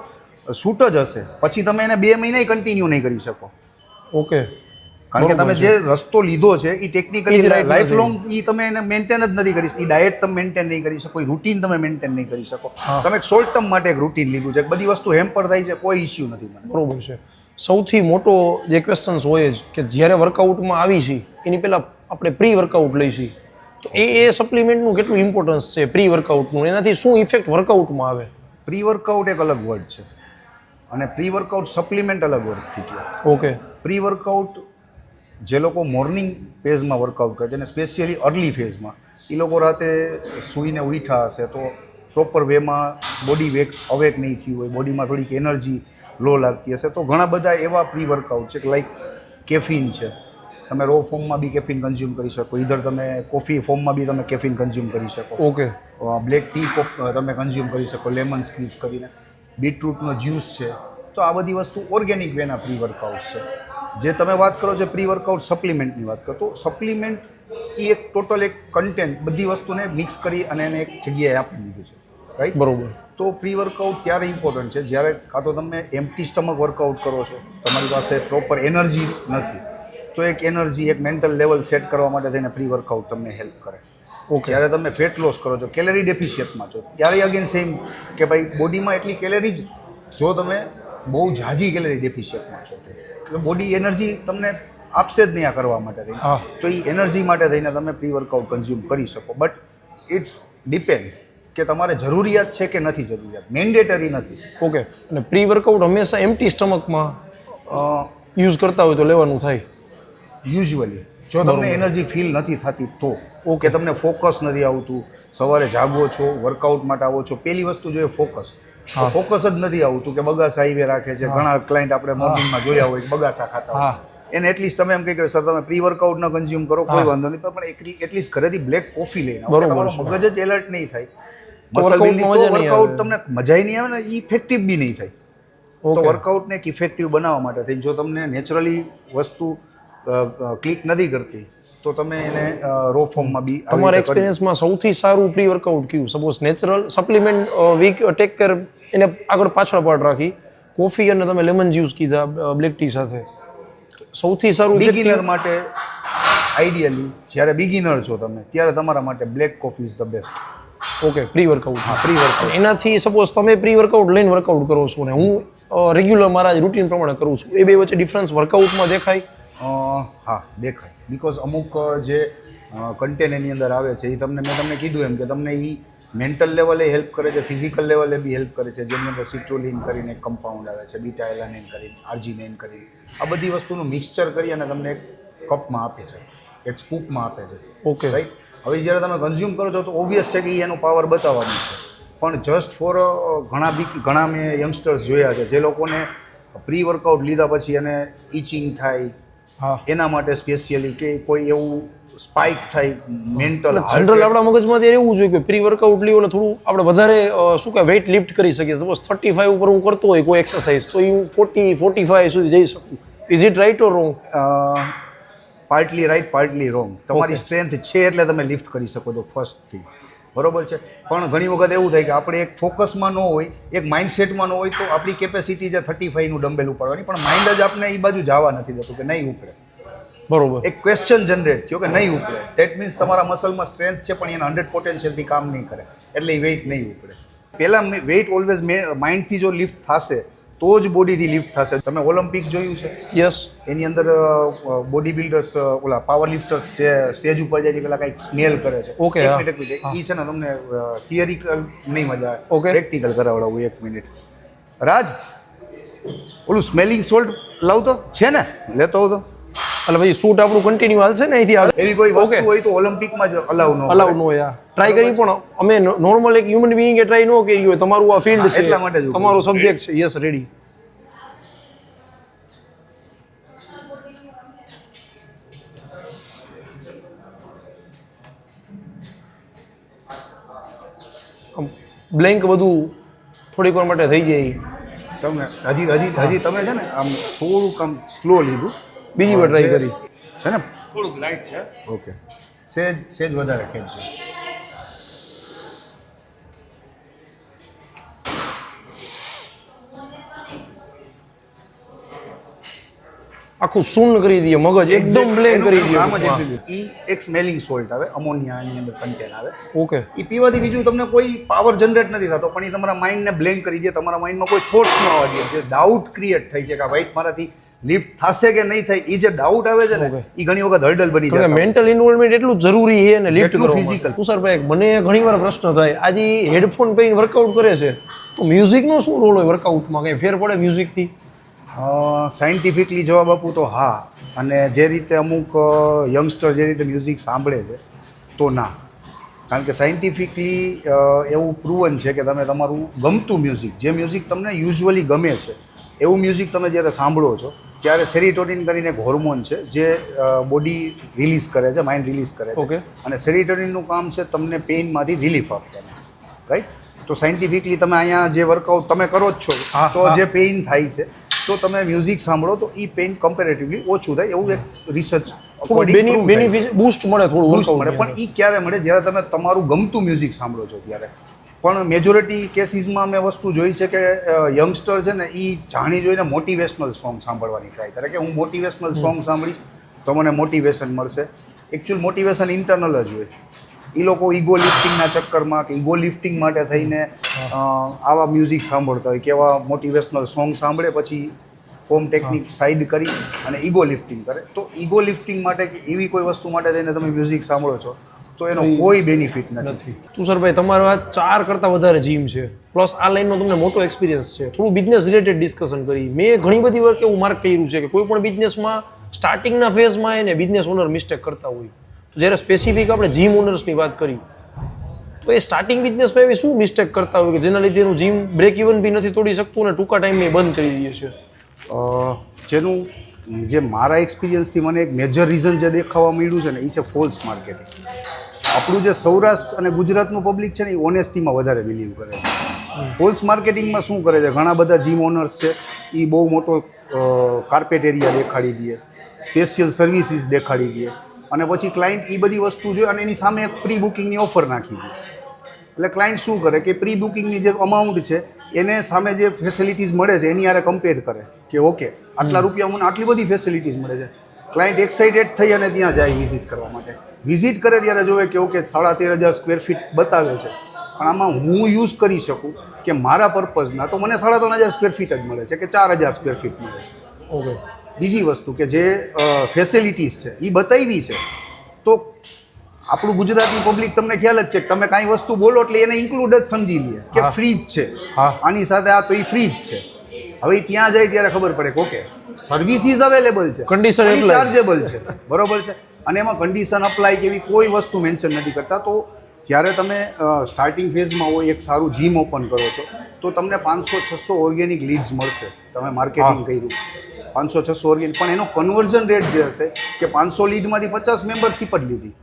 Speaker 2: શૂટ જ હશે. પછી તમે એને 2 મહિના કન્ટિન્યુ નહીં કરી શકો.
Speaker 1: ઓકે,
Speaker 2: કારણ કે તમે જે રસ્તો લીધો છે એ ટેકનિકલી લાઈફ લોંગ એ તમે એને મેન્ટેન જ નથી કરી શકતા. ડાયટ તમે મેન્ટેન નહીં કરી શકો, રૂટીન તમે મેન્ટેન નહીં કરી શકો. તમે એક શોર્ટ ટર્મ માટે એક રૂટીન લીધું છે, બધી વસ્તુ હેમ્પર થાય છે, કોઈ ઇસ્યુ નથી મને.
Speaker 1: બરોબર છે. સૌથી મોટો જે ક્વેશ્ચન્સ હોય જ કે જ્યારે વર્કઆઉટમાં આવી છે એની પહેલાં આપણે પ્રી વર્કઆઉટ લઈશી, તો એ સપ્લિમેન્ટનું કેટલું ઇમ્પોર્ટન્સ છે પ્રી વર્કઆઉટનું, એનાથી શું ઇફેક્ટ વર્કઆઉટમાં આવે?
Speaker 2: પ્રી વર્કઆઉટ એક અલગ વર્ડ છે અને પ્રી વર્કઆઉટ સપ્લિમેન્ટ અલગ વર્ડ થઈ ગયો.
Speaker 1: ઓકે.
Speaker 2: પ્રી વર્કઆઉટ જે લોકો મોર્નિંગ ફેઝમાં વર્કઆઉટ કરે છે અને સ્પેશિયલી અર્લી ફેઝમાં, એ લોકો રાતે સૂઈને ઉઠ્યા હશે તો પ્રોપર વેમાં બોડી અવેક નહીં થયું હોય, બોડીમાં થોડીક એનર્જી લો લાગતી હશે, તો ઘણા બધા એવા પ્રી વર્કઆઉટ છે કે લાઈક કેફીન છે. તમે રો ફોર્મમાં બી કેફીન કન્ઝ્યુમ કરી શકો, ઇધર તમે કોફી ફોર્મમાં બી તમે કેફીન કન્ઝ્યુમ કરી શકો.
Speaker 1: ઓકે.
Speaker 2: બ્લેક ટી તમે કન્ઝ્યુમ કરી શકો લેમન સ્ક્વીઝ કરીને, બીટરૂટનો જ્યુસ છે. તો આ બધી વસ્તુ ઓર્ગેનિક વેના પ્રી વર્કઆઉટ છે. જે તમે વાત કરો છો પ્રી વર્કઆઉટ સપ્લિમેન્ટની વાત કરો, તો સપ્લિમેન્ટ એ એક ટોટલ એક કન્ટેન્ટ બધી વસ્તુને મિક્સ કરી અને એને એક જગ્યાએ આપી દીધું છે, રાઈટ?
Speaker 1: બરોબર.
Speaker 2: તો પ્રી વર્કઆઉટ ત્યારે ઇમ્પોર્ટન્ટ છે જ્યારે કાં તો તમે એમ્પ્ટી સ્ટમક વર્કઆઉટ કરો છો, તમારી પાસે પ્રોપર એનર્જી નથી, તો એક એનર્જી એક મેન્ટલ લેવલ સેટ કરવા માટે થઈને પ્રી વર્કઆઉટ તમને હેલ્પ કરે.
Speaker 1: ઓકે.
Speaker 2: જ્યારે તમે ફેટ લોસ કરો છો, કેલરી ડેફિશિયન્ટમાં છો, ત્યારે અગેન સેમ કે ભાઈ બોડીમાં એટલી કેલરી જ, જો તમે બહુ ઝાઝી કેલરી ડેફિશિયન્ટમાં છો એટલે બોડી એનર્જી તમને આપશે જ નહીં આ કરવા માટે થઈને.
Speaker 1: હા.
Speaker 2: તો એ એનર્જી માટે થઈને તમે પ્રી વર્કઆઉટ કન્ઝ્યુમ કરી શકો. બટ ઇટ્સ ડિપેન્ડ કે તમારે જરૂરિયાત છે કે નથી જરૂરિયાત, મેન્ડેટરી નથી.
Speaker 1: ઓકે. અને પ્રી વર્કઆઉટ હંમેશા એમ્પ્ટી સ્ટમકમાં યુઝ કરતા હોય તો લેવાનું થાય.
Speaker 2: યુઝ્યુઅલી જો તમને એનર્જી ફીલ નથી થતી તો કે તમને ફોકસ નથી આવતું, સવારે જાગો છો, વર્કઆઉટ માટે આવો છો, પહેલી વસ્તુ જોઈએ ફોકસ. ફોકસ જ નથી આવતું કે બગાસા હાઈવે રાખે છે. ઘણા ક્લાયન્ટ આપણે મોર્નિંગમાં જોયા હોય કે બગાસા ખાતા હોય. એને એટલીસ્ટ તમે એમ કહી કે સર તમે પ્રી વર્કઆઉટ ન કન્ઝ્યુમ કરો કોઈ વાંધો નહીં, પણ એટલીસ્ટ ઘરેથી બ્લેક કોફી લઈને આવો. તમારો મગજ જ એલર્ટ નહીં થાય, મસલ બિલ્ડિંગ વર્કઆઉટ તમને મજા નહીં આવે ને, ઇફેક્ટિવ બી નહીં થાય. તો વર્કઆઉટને એક ઇફેક્ટિવ બનાવવા માટે થઈને જો તમને નેચરલી વસ્તુ ક્લિક નથી કરતી તો તમે એને રો ફોર્મમાં બી.
Speaker 1: તમારા એક્સપિરિયન્સમાં સૌથી સારું પ્રી વર્કઆઉટ કયું? Suppose natural supplement week take care એને આગળ પાછળ પાડ રાખી, કોફી અને તમે લેમન જ્યુસ કીધા બ્લેક ટી સાથે, સૌથી સારું
Speaker 2: બિગિનર માટે આઈડિયલી જ્યારે બિગિનર છો તમે ત્યારે તમારા માટે black coffee is the best.
Speaker 1: Okay. Pre workout.
Speaker 2: હા, પ્રી વર્કઆઉટ.
Speaker 1: એનાથી સપોઝ તમે પ્રી વર્કઆઉટ લઈને વર્કઆઉટ કરો છો ને હું રેગ્યુલર મારા રૂટીન પ્રમાણે કરું છું, એ બે વચ્ચે ડિફરન્સ વર્કઆઉટમાં દેખાય?
Speaker 2: હા, દેખાય. બિકોઝ અમુક જે કન્ટેન્ટ એની અંદર આવે છે એ મેં તમને કીધું એમ કે તમને એ મેન્ટલ લેવલે હેલ્પ કરે છે, ફિઝિકલ લેવલે બી હેલ્પ કરે છે. જેની અંદર સિટ્રોલિન કરીને એક કમ્પાઉન્ડ આવે છે, બીટા એલાનિન કરીને, આર્જિનિન કરીને, આ બધી વસ્તુનું મિક્સચર કરી અને તમને એક કપમાં આપે છે, એક સ્કૂપમાં આપે છે.
Speaker 1: ઓકે.
Speaker 2: રાઈટ. હવે જ્યારે તમે કન્ઝ્યુમ કરો છો તો ઓબ્વિયસ છે કે એનો પાવર બતાવવાનું છે, પણ જસ્ટ ફોર ઘણા મેં યંગસ્ટર્સ જોયા છે જે લોકોને પ્રી વર્કઆઉટ લીધા પછી એને ઇચિંગ થાય, એના માટે સ્પેશિયલી કે કોઈ એવું સ્પાઇક થાય મેન્ટલ.
Speaker 1: જનરલ આપણા મગજમાં ત્યારે એવું જોઈએ કે પ્રી વર્કઆઉટ લીધો એટલે થોડું આપણે વધારે શું કહેવાય વેઇટ લિફ્ટ કરી શકીએ. સપોઝ 35 ઉપર હું કરતો હોય કોઈ એક્સરસાઇઝ તો હું 40-45 સુધી જઈ શકું. Is it right or wrong?
Speaker 2: Partly right, partly wrong. તમારી સ્ટ્રેન્થ છે એટલે તમે લિફ્ટ કરી શકો છો ફર્સ્ટ થિંગ, બરોબર છે. પણ ઘણી વખત એવું થાય કે આપણે એક ફોકસમાં ન હોય, એક માઇન્ડસેટમાં ન હોય તો આપણી કેપેસિટી છે 35નું ડમ્બેલ ઉપાડવાની, પણ માઇન્ડ જ આપણે એ બાજુ જવા નથી દેતું કે નહીં ઉપડે.
Speaker 1: બરોબર.
Speaker 2: એક ક્વેશ્ચન જનરેટ થયો કે નહીં ઉપડે, દેટ મીન્સ તમારા મસલમાં સ્ટ્રેન્થ છે પણ એના 100 પોટેન્શિયલથી કામ નહીં કરે એટલે એ વેઇટ નહીં ઉપડે. પહેલાં વેઇટ ઓલવેઝ માઇન્ડથી જો લિફ્ટ થશે તો જ બોડીથી લિફ્ટ થશે. તમે ઓલિમ્પિક જોયું છે?
Speaker 1: યસ.
Speaker 2: એની અંદર બોડી બિલ્ડર્સ ઓલા પાવર લિફ્ટર્સ જે સ્ટેજ ઉપર જાય છે પેલા કંઈક સ્મેલ કરે છે.
Speaker 1: ઓકે.
Speaker 2: એક મિનિટ એ છે ને તમને થિયરિકલ નહીં મજા આવે, પ્રેક્ટિકલ કરાવડાવું. એક મિનિટ રાજ, ઓલું સ્મેલિંગ સોલ્ટ લાવતો છે ને, લેતો આવતો.
Speaker 1: એટલે ભાઈ શૂટ આપણું કન્ટિન્યુ હાલશે ને અહીંથી
Speaker 2: એવી કોઈ વસ્તુ હોય તો ઓલિમ્પિકમાં જ અલાઉ
Speaker 1: ન હોય. ટ્રાય કરી પણ અમે નોર્મલ એક હ્યુમન બીઈંગ એ ટ્રાય ન કરી હોય. તમારું આ ફિલ્ડ છે,
Speaker 2: એટલા માટે જ
Speaker 1: તમારો સબ્જેક્ટ છે. Yes, ready. બ્લેન્ક બધું થોડીક વાર માટે થઈ જાય.
Speaker 2: તમને હજી તમે છે ને આમ થોડુંક આમ સ્લો લીધું,
Speaker 1: બીજી વાર ટ્રાય કરી
Speaker 2: છે ને, થોડુંક લાઇટ છે. ઓકે, સેજ વધારે ખેંચજો.
Speaker 1: આખું શૂન્ય કરી દઈએ, મગજ એકદમ બ્લેન્ક કરી દઈએ.
Speaker 2: આમ જ ઈ એક સ્મેલિંગ સોલ્ટ આવે, અમોનિયા એની અંદર કન્ટેન આવે.
Speaker 1: ઓકે.
Speaker 2: એ પીવાથી બીજું તમને કોઈ પાવર જનરેટ નથી થતો, પણ એ તમારા માઇન્ડને બ્લેન્ક કરી દે. તમારા માઇન્ડમાં કોઈ થોટ્સ ન આવવા દે, જે ડાઉટ ક્રિએટ થઈ છે કે ભાઈ મારાથી લિફ્ટ થશે કે નહીં થાય, એ જે ડાઉટ આવે છે ને એ ઘણી વખત હર્ડલ બની જાય.
Speaker 1: મેન્ટલ ઇન્વોલ્વમેન્ટ એટલું જરૂરી છે ને લિફ્ટ કરવું.
Speaker 2: ફિઝિકલ.
Speaker 1: તુષારભાઈ, મને ઘણી વાર પ્રશ્ન થાય, આજે હેડફોન પહેરીને વર્કઆઉટ કરે છે તો મ્યુઝિકનો શું રોલ હોય વર્કઆઉટમાં? કંઈ ફેર પડે મ્યુઝિકથી?
Speaker 2: સાયન્ટિફિકલી જવાબ આપું તો હા. અને જે રીતે અમુક યંગસ્ટર જે રીતે મ્યુઝિક સાંભળે છે તો ના, કારણ કે સાયન્ટિફિકલી એવું પ્રૂવન છે કે તમે તમારું ગમતું મ્યુઝિક, જે મ્યુઝિક તમને યુઝ્યુઅલી ગમે છે એવું મ્યુઝિક તમે જ્યારે સાંભળો છો ત્યારે સેરિટોનિન કરીને એક હોર્મોન છે જે બોડી રિલીઝ કરે છે, માઇન્ડ રિલીઝ કરે છે.
Speaker 1: ઓકે.
Speaker 2: અને સેરિટોનિનનું કામ છે તમને પેઇનમાંથી રિલીફ આપવાનું, રાઈટ? તો સાયન્ટિફિકલી તમે અહીંયા જે વર્કઆઉટ તમે કરો જ છો તો જે પેઇન થાય છે તો તમે મ્યુઝિક સાંભળો તો એ પેઇન કમ્પેરેટિવલી ઓછું થાય, એવું એક રિસર્ચ
Speaker 1: બેનિફિટ બૂસ્ટ મળે, થોડું
Speaker 2: બૂસ્ટ મળે. પણ એ ક્યારે મળે? જ્યારે તમે તમારું ગમતું મ્યુઝિક સાંભળો છો ત્યારે. પણ મેજોરિટી કેસીસમાં મેં વસ્તુ જોઈ છે કે યંગસ્ટર છે ને એ જાણી જોઈને મોટિવેશનલ સોંગ સાંભળવાની ટ્રાય કરે કે હું મોટિવેશનલ સોંગ સાંભળીશ તો મને મોટિવેશન મળશે. એકચ્યુઅલ મોટિવેશન ઇન્ટરનલ જ હોય. એ લોકો ઈગો લિફ્ટિંગના ચક્કરમાં કે ઈગો લિફ્ટિંગ માટે થઈને આવા મ્યુઝિક સાંભળતા હોય, કે એવા મોટિવેશનલ સોંગ સાંભળે પછી ફોર્મ ટેકનિક સાઈડ કરી અને ઈગો લિફ્ટિંગ કરે. તો ઈગો લિફ્ટિંગ માટે કે એવી કોઈ વસ્તુ માટે થઈને તમે મ્યુઝિક સાંભળો છો તો એનો કોઈ બેનિફિટ નથી.
Speaker 1: તુષારભાઈ, તમારો આ 4 કરતાં વધારે જીમ છે, પ્લસ આ લાઈનનો તમને મોટો એક્સપિરિયન્સ છે. થોડું બિઝનેસ રિલેટેડ ડિસ્કશન કરી. મેં ઘણી બધી વાર એવું માર્ક કર્યું છે કે કોઈ પણ બિઝનેસમાં સ્ટાર્ટિંગના ફેઝમાં એને બિઝનેસ ઓનર મિસ્ટેક કરતા હોય. તો જ્યારે સ્પેસિફિક આપણે જીમ ઓનર્સની વાત કરી તો એ સ્ટાર્ટિંગ બિઝનેસમાં એવી શું મિસ્ટેક કરતા હોય કે જેના લીધે એનું જીમ બ્રેક ઇવન બી નથી તોડી શકતું અને ટૂંકા ટાઈમે બંધ કરી દે છે?
Speaker 2: જેનું જે મારા એક્સપિરિયન્સથી મને એક મેજર રીઝન જે દેખાવા મળ્યું છે ને એ છે ફોલ્સ માર્કેટિંગ. આપણું જે સૌરાષ્ટ્ર અને ગુજરાતનું પબ્લિક છે ને એ ઓનેસ્ટીમાં વધારે બિલીવ કરે છે. ફોલ્સ માર્કેટિંગમાં શું કરે છે, ઘણા બધા જીમ ઓનર્સ છે એ બહુ મોટો કાર્પેટ એરિયા દેખાડી દે, સ્પેશિયલ સર્વિસીસ દેખાડી દે અને પછી ક્લાયન્ટ એ બધી વસ્તુ જોઈએ અને એની સામે એક પ્રી બુકિંગની ઓફર નાખી દે. એટલે ક્લાયન્ટ શું કરે કે પ્રી બુકિંગની જે અમાઉન્ટ છે એને સામે જે ફેસિલિટીઝ મળે છે એની હારે કમ્પેર કરે કે ઓકે આટલા રૂપિયા મને આટલી બધી ફેસિલિટીઝ મળે છે. ક્લાયન્ટ એક્સાઇટેડ થઈ અને ત્યાં જાય વિઝિટ કરવા માટે. વિઝિટ કરે ત્યારે જોવે કે ઓકે 13,500 સ્ક્વેર ફીટ બતાવે છે, પણ આમાં હું યુઝ કરી શકું કે મારા પર્પઝના તો મને 3,500 સ્ક્વેર ફીટ જ મળે છે કે 4,000 સ્ક્વેર ફીટ મળે.
Speaker 1: ઓકે.
Speaker 2: બીજી વસ્તુ કે જે ફેસિલિટીઝ છે એ બતાવી છે તો આપણું ગુજરાતી પબ્લિક તમને ખ્યાલ જ છે કે તમે કાંઈ વસ્તુ બોલો એટલે એને ઇન્ક્લુડ જ સમજી લે કે ફ્રી જ છે, આની સાથે આ તો એ ફ્રી જ છે. હવે ત્યાં જાય ત્યારે ખબર પડે કે ઓકે સર્વિસીસ અવેલેબલ છે,
Speaker 1: કન્ડિશન
Speaker 2: ચાર્જેબલ છે, બરોબર છે, અને એમાં કન્ડિશન અપ્લાય કે એવી કોઈ વસ્તુ મેન્શન નથી કરતા. તો જ્યારે તમે સ્ટાર્ટિંગ ફેઝમાં હોય, એક સારું જીમ ઓપન કરો છો તો તમને 500-600 ઓર્ગેનિક લીડ્સ મળશે. તમે માર્કેટિંગ કર્યું 500-600 ઓર્ગેનિક, પણ એનો કન્વર્ઝન રેટ જે હશે કે 500 લીડમાંથી 50 મેમ્બરશીપ જ લીધી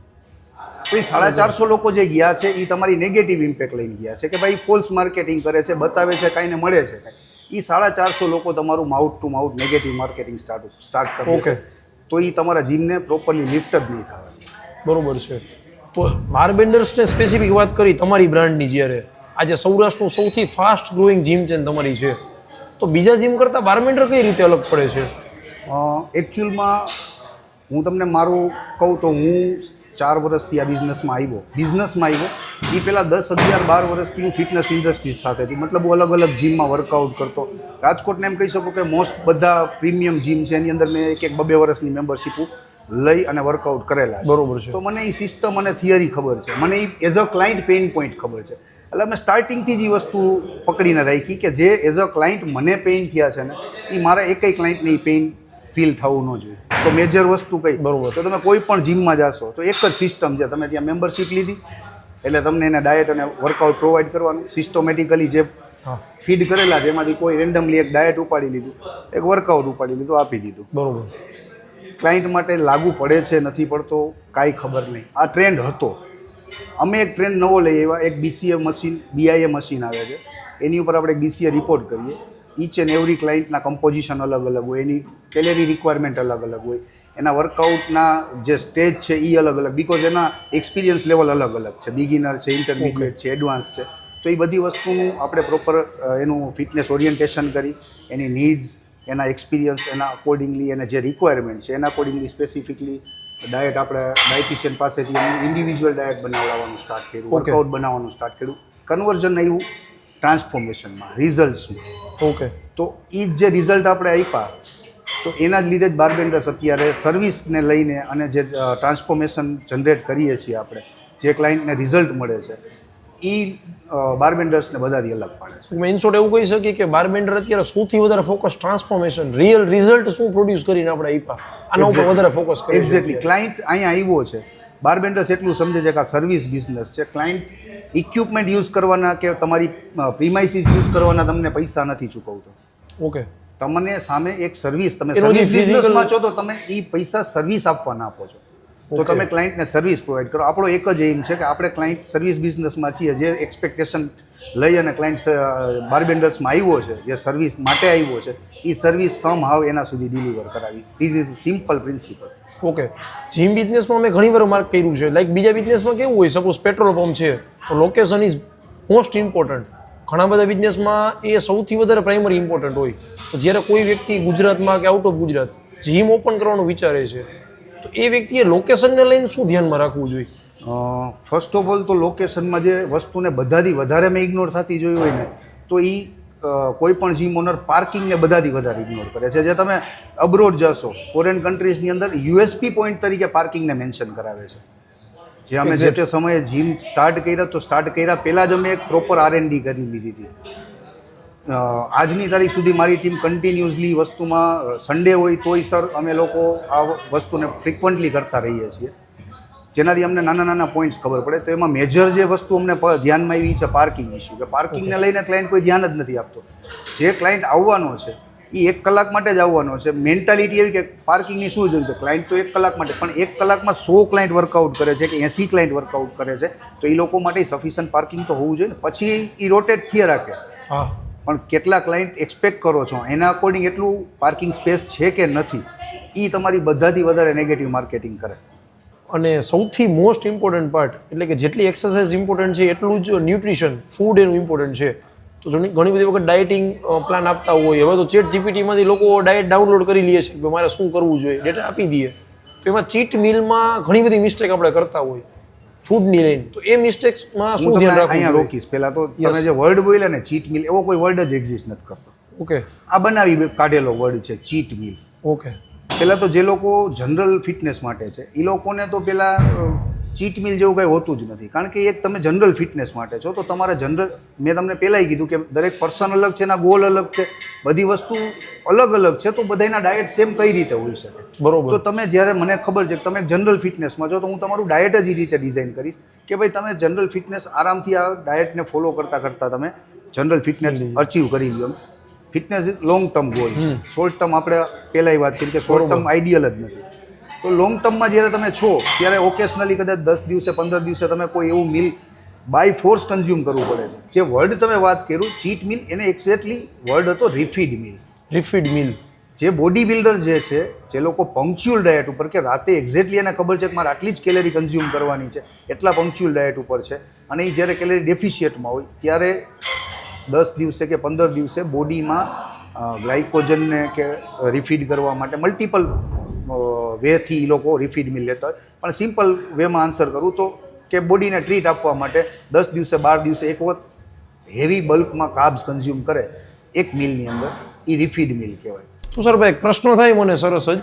Speaker 2: તો એ 450 લોકો જે ગયા છે એ તમારી નેગેટિવ ઇમ્પેક્ટ લઈને ગયા છે કે ભાઈ ફોલ્સ માર્કેટિંગ કરે છે, બતાવે છે કાંઈને મળે છે કાંઈ. એ 450 લોકો તમારું mouth to mouth negative marketing start કરે છે તો એ તમારા જીમને પ્રોપરલી લિફ્ટ જ નહીં થાય.
Speaker 1: બરોબર છે. તો બારબેન્ડર્સને સ્પેસિફિક વાત કરી તમારી બ્રાન્ડની, જ્યારે આજે સૌરાષ્ટ્રનું સૌથી ફાસ્ટ ગ્રોઈંગ જીમ ચેન તમારી છે, તો બીજા જીમ કરતાં બારબેન્ડર કઈ રીતે અલગ પડે છે?
Speaker 2: એકચ્યુઅલમાં હું તમને મારું કહું તો હું 4 વર્ષથી આ બિઝનેસમાં આવ્યો. એ પહેલાં 10, 11, 12 વર્ષથી હું ફિટનેસ ઇન્ડસ્ટ્રીઝ સાથે હતી. મતલબ હું અલગ અલગ જીમમાં વર્કઆઉટ કરતો. રાજકોટને એમ કહી શકું કે મોસ્ટ બધા પ્રીમિયમ જીમ છે એની અંદર મેં એક 2 વર્ષની મેમ્બરશીપ લઈ અને વર્કઆઉટ કરેલા છે.
Speaker 1: બરોબર છે.
Speaker 2: તો મને એ સિસ્ટમ અને થિયરી ખબર છે, મને એ as a client pain point ખબર છે. એટલે મેં સ્ટાર્ટિંગથી જ એ વસ્તુ પકડીને રાખી કે જે એઝ અ ક્લાયન્ટ મને પેઇન થયા છે ને એ મારા એકેય ક્લાયન્ટને પેઇન ફીલ થવું ન જોઈએ. તો મેજર વસ્તુ કઈ,
Speaker 1: બરોબર,
Speaker 2: તો તમે કોઈ પણ જીમમાં જાશો તો એક જ સિસ્ટમ છે. તમે ત્યાં મેમ્બરશીપ લીધી એટલે તમને એને ડાયટ અને વર્કઆઉટ પ્રોવાઈડ કરવાનું. સિસ્ટમેટિકલી જે ફીડ કરેલા છે એમાંથી કોઈ રેન્ડમલી એક ડાયટ ઉપાડી લીધું, એક વર્કઆઉટ ઉપાડી લીધું, આપી દીધું.
Speaker 1: બરોબર.
Speaker 2: ક્લાયન્ટ માટે લાગુ પડે છે નથી પડતો કાંઈ ખબર નહીં. આ ટ્રેન્ડ હતો. અમે એક ટ્રેન્ડ નવો લઈ આવ્યા, એક BCA મશીન, BIA મશીન આવે છે, એની ઉપર આપણે BCA રિપોર્ટ કરીએ. ઈચ એન્ડ એવરી ક્લાયન્ટના કમ્પોઝિશન અલગ અલગ હોય, એની કેલેરી રિક્વાયરમેન્ટ અલગ અલગ હોય, એના વર્કઆઉટના જે સ્ટેજ છે એ અલગ અલગ, બિકોઝ એના એક્સપિરિયન્સ લેવલ અલગ અલગ છે, બિગિનર છે, ઇન્ટરમીડિયેટ છે, એડવાન્સ છે. તો એ બધી વસ્તુનું આપણે પ્રોપર એનું ફિટનેસ ઓરિએન્ટેશન કરી, એની નીડ્સ, એના એક્સપિરિયન્સ, એના અકોર્ડિંગલી એને જે રિક્વાયરમેન્ટ છે એના અકોર્ડિંગલી સ્પેસિફિકલી ડાયટ આપણે ડાયટિશિયન પાસેથી એનું ઇન્ડિવિજ્યુઅલ ડાયટ બનાવવાનું સ્ટાર્ટ કર્યું, વર્કઆઉટ બનાવવાનું સ્ટાર્ટ કર્યું. કન્વર્ઝન આવ્યું ટ્રાન્સફોર્મેશનમાં, રિઝલ્ટ્સમાં.
Speaker 1: ઓકે.
Speaker 2: તો એ જ જે રિઝલ્ટ આપણે આપ્યા તો એના જ લીધે જ બારબેન્ડર્સ અત્યારે સર્વિસને લઈને અને જે ટ્રાન્સફોર્મેશન જનરેટ કરીએ છીએ આપણે, જે ક્લાયન્ટને રિઝલ્ટ મળે છે એ બારબેન્ડર્સને બધાથી અલગ પાડે છે.
Speaker 1: મેં ઇન શોર્ટ એવું કહી શકીએ કે બારબેન્ડર અત્યારે સૌથી વધારે ફોકસ ટ્રાન્સફોર્મેશન, રિયલ રિઝલ્ટ શું પ્રોડ્યુસ કરીને આપણે આપ્યા આના ઉપર વધારે ફોકસ કરે છે.
Speaker 2: એક્ઝેક્ટલી. ક્લાયન્ટ અહીંયા આવ્યો છે, બારબેન્ડર્સ એટલું સમજે છે કે આ સર્વિસ બિઝનેસ છે. ક્લાયન્ટ ઇક્વિપમેન્ટ યુઝ કરવાના કે તમારી પ્રીમાઇસીસ યુઝ કરવાના તમને પૈસા નથી ચૂકવતો.
Speaker 1: ઓકે.
Speaker 2: તમને સામે એક સર્વિસ, તમે સર્વિસ બિઝનેસમાં છો તો તમે એ પૈસા સર્વિસ આપવાના આપો છો. તો તમે ક્લાયન્ટને સર્વિસ પ્રોવાઈડ કરો. આપણો એક જ એમ છે કે આપણે ક્લાયન્ટ સર્વિસ બિઝનેસમાં છીએ, જે એક્સપેક્ટેશન લઈ અને ક્લાયન્ટ બારબેન્ડર્સમાં આવ્યો છે, જે સર્વિસ માટે આવ્યો છે, એ સર્વિસ સમ હાવ એના સુધી ડિલિવર કરાવી. This is simple principal.
Speaker 1: Okay. Gym બિઝનેસમાં મેં ઘણી વાર માર્ક કર્યું છે, લાઈક બીજા બિઝનેસમાં કેવું હોય, સપોઝ પેટ્રોલ પંપ છે તો લોકેશન ઇઝ મોસ્ટ ઇમ્પોર્ટન્ટ. ઘણા બધા બિઝનેસમાં એ સૌથી વધારે પ્રાઇમરી ઇમ્પોર્ટન્ટ હોય. તો જ્યારે કોઈ વ્યક્તિ ગુજરાતમાં કે out of Gujarat gym open કરવાનું વિચારે છે તો એ વ્યક્તિએ લોકેશનને લઈને શું ધ્યાનમાં રાખવું જોઈએ?
Speaker 2: ફર્સ્ટ ઓફ ઓલ તો લોકેશનમાં જે વસ્તુને બધાથી વધારે મેં ઇગ્નોર થતી જોઈ હોય ને તો એ કોઈ પણ જીમ ઓનર પાર્કિંગને બધાથી વધારે ઇગ્નોર કરે છે. જે તમે અબ્રોડ જશો ફોરેન કન્ટ્રીઝની અંદર યુએસપી પોઈન્ટ તરીકે પાર્કિંગને મેન્શન કરાવે છે. જે અમે જે તે સમયે જીમ સ્ટાર્ટ કર્યા તો સ્ટાર્ટ કર્યા પહેલાં જ અમે એક પ્રોપર R&D કરી લીધી હતી. આજની તારીખ સુધી મારી ટીમ કન્ટિન્યુઅસલી વસ્તુમાં સન્ડે હોય તોય સર અમે લોકો આ વસ્તુને ફ્રિકવન્ટલી કરતા રહીએ છીએ, જેનાથી અમને નાના નાના પોઈન્ટ્સ ખબર પડે. તો એમાં મેજર જે વસ્તુ અમને ધ્યાનમાં આવી છે પાર્કિંગ ઇસ્યુ, કે પાર્કિંગને લઈને ક્લાયન્ટ કોઈ ધ્યાન જ નથી આપતો. જે ક્લાયન્ટ આવવાનો છે એ 1 કલાક માટે જ આવવાનો છે. મેન્ટાલિટી એવી કે પાર્કિંગની શું જરૂર છે, ક્લાયન્ટ તો 1 કલાક માટે, પણ 1 કલાકમાં 100 ક્લાયન્ટ વર્કઆઉટ કરે છે કે 80 ક્લાયન્ટ વર્કઆઉટ કરે છે, તો એ લોકો માટે સફિશિયન્ટ પાર્કિંગ તો હોવું જોઈએ ને. પછી એ રોટેટ થયા રાખે.
Speaker 1: હા,
Speaker 2: પણ કેટલા ક્લાયન્ટ એક્સપેક્ટ કરો છો એના અકોર્ડિંગ એટલું પાર્કિંગ સ્પેસ છે કે નથી, એ તમારી બધાથી વધારે નેગેટિવ માર્કેટિંગ કરે.
Speaker 1: અને સૌથી મોસ્ટ ઇમ્પોર્ટન્ટ પાર્ટ એટલે કે જેટલી એક્સરસાઇઝ ઇમ્પોર્ટન્ટ છે એટલું જ ન્યુટ્રિશન ફૂડ એનું ઇમ્પોર્ટન્ટ છે. તો ઘણી બધી વખત ડાયટિંગ પ્લાન આપતા હોય, હવે તો ચેટ જીપીટીમાંથી લોકો ડાયટ ડાઉનલોડ કરી લે છે કે મારે શું કરવું જોઈએ, ડેટા આપી દઈએ. તો એમાં ચીટ મિલમાં ઘણી બધી મિસ્ટેક આપણે કરતા હોય ફૂડની લઈને. તો એ મિસ્ટેક્સમાં શું ધ્યાન રાખવું
Speaker 2: અહીંયા રોકીશ. પહેલાં તો તમે જે વર્ડ બોલ્યા ને ચીટ મિલ, એવો કોઈ વર્ડ જ એક્ઝિસ્ટ નથી કરતો.
Speaker 1: ઓકે,
Speaker 2: આ બનાવી કાઢેલો વર્ડ છે ચીટ મિલ.
Speaker 1: ઓકે.
Speaker 2: પહેલાં તો જે લોકો જનરલ ફિટનેસ માટે છે એ લોકોને તો પહેલાં ચીટ મિલ જેવું કંઈ હોતું જ નથી. કારણ કે એક તમે જનરલ ફિટનેસ માટે છો તો તમારે જનરલ, મેં તમને પહેલાંય કીધું કે દરેક પર્સન અલગ છે, એના ગોલ અલગ છે, બધી વસ્તુ અલગ અલગ છે, તો બધાના ડાયટ સેમ કઈ રીતે હોઈ શકે.
Speaker 1: બરોબર.
Speaker 2: તો તમે જ્યારે મને ખબર છે કે તમે જનરલ ફિટનેસમાં છો તો હું તમારું ડાયટ જ એ રીતે ડિઝાઇન કરીશ કે ભાઈ તમે જનરલ ફિટનેસ આરામથી આ ડાયટને ફોલો કરતાં કરતાં તમે જનરલ ફિટનેસ અચીવ કરી લો. Fitness is long term goal છે. શોર્ટ ટર્મ આપણે પહેલાંય વાત કરી કે શોર્ટ ટર્મ આઈડિયલ જ નથી. તો લોંગ ટર્મમાં જ્યારે તમે છો ત્યારે ઓકેશનલી કદાચ 10 દિવસે 15 દિવસે તમે કોઈ એવું મિલ બાય ફોર્સ કન્ઝ્યુમ કરવું પડે છે. જે વર્ડ તમે વાત કર્યું ચીટ મિલ, એને એક્ઝેક્ટલી વર્ડ હતો રિફીડ મિલ.
Speaker 1: રિફીડ મિલ.
Speaker 2: જે બોડી બિલ્ડર જે છે, જે લોકો પંક્ચ્યુઅલ ડાયટ ઉપર, કે રાતે એક્ઝેક્ટલી એને ખબર છે કે મારે આટલી જ કેલેરી કન્ઝ્યુમ કરવાની છે, એટલા પંક્ચ્યુઅલ ડાયટ ઉપર છે, અને એ જ્યારે કેલેરી ડેફિશિયન્ટમાં હોય ત્યારે 10 દિવસે કે 15 દિવસે બોડીમાં ગ્લાયકોજનને કે રિફીડ કરવા માટે મલ્ટિપલ વેથી એ લોકો રિફીડ મિલ લેતા હોય. પણ સિમ્પલ વેમાં આન્સર કરું તો કે બોડીને ટ્રીટ આપવા માટે 10 દિવસે 12 દિવસે એક વખત હેવી બલ્કમાં કાર્બ્સ કન્ઝ્યુમ કરે એક મિલની અંદર, એ રિફીડ મિલ કહેવાય.
Speaker 1: તુષારભાઈ, એક પ્રશ્ન થાય મને સરસ જ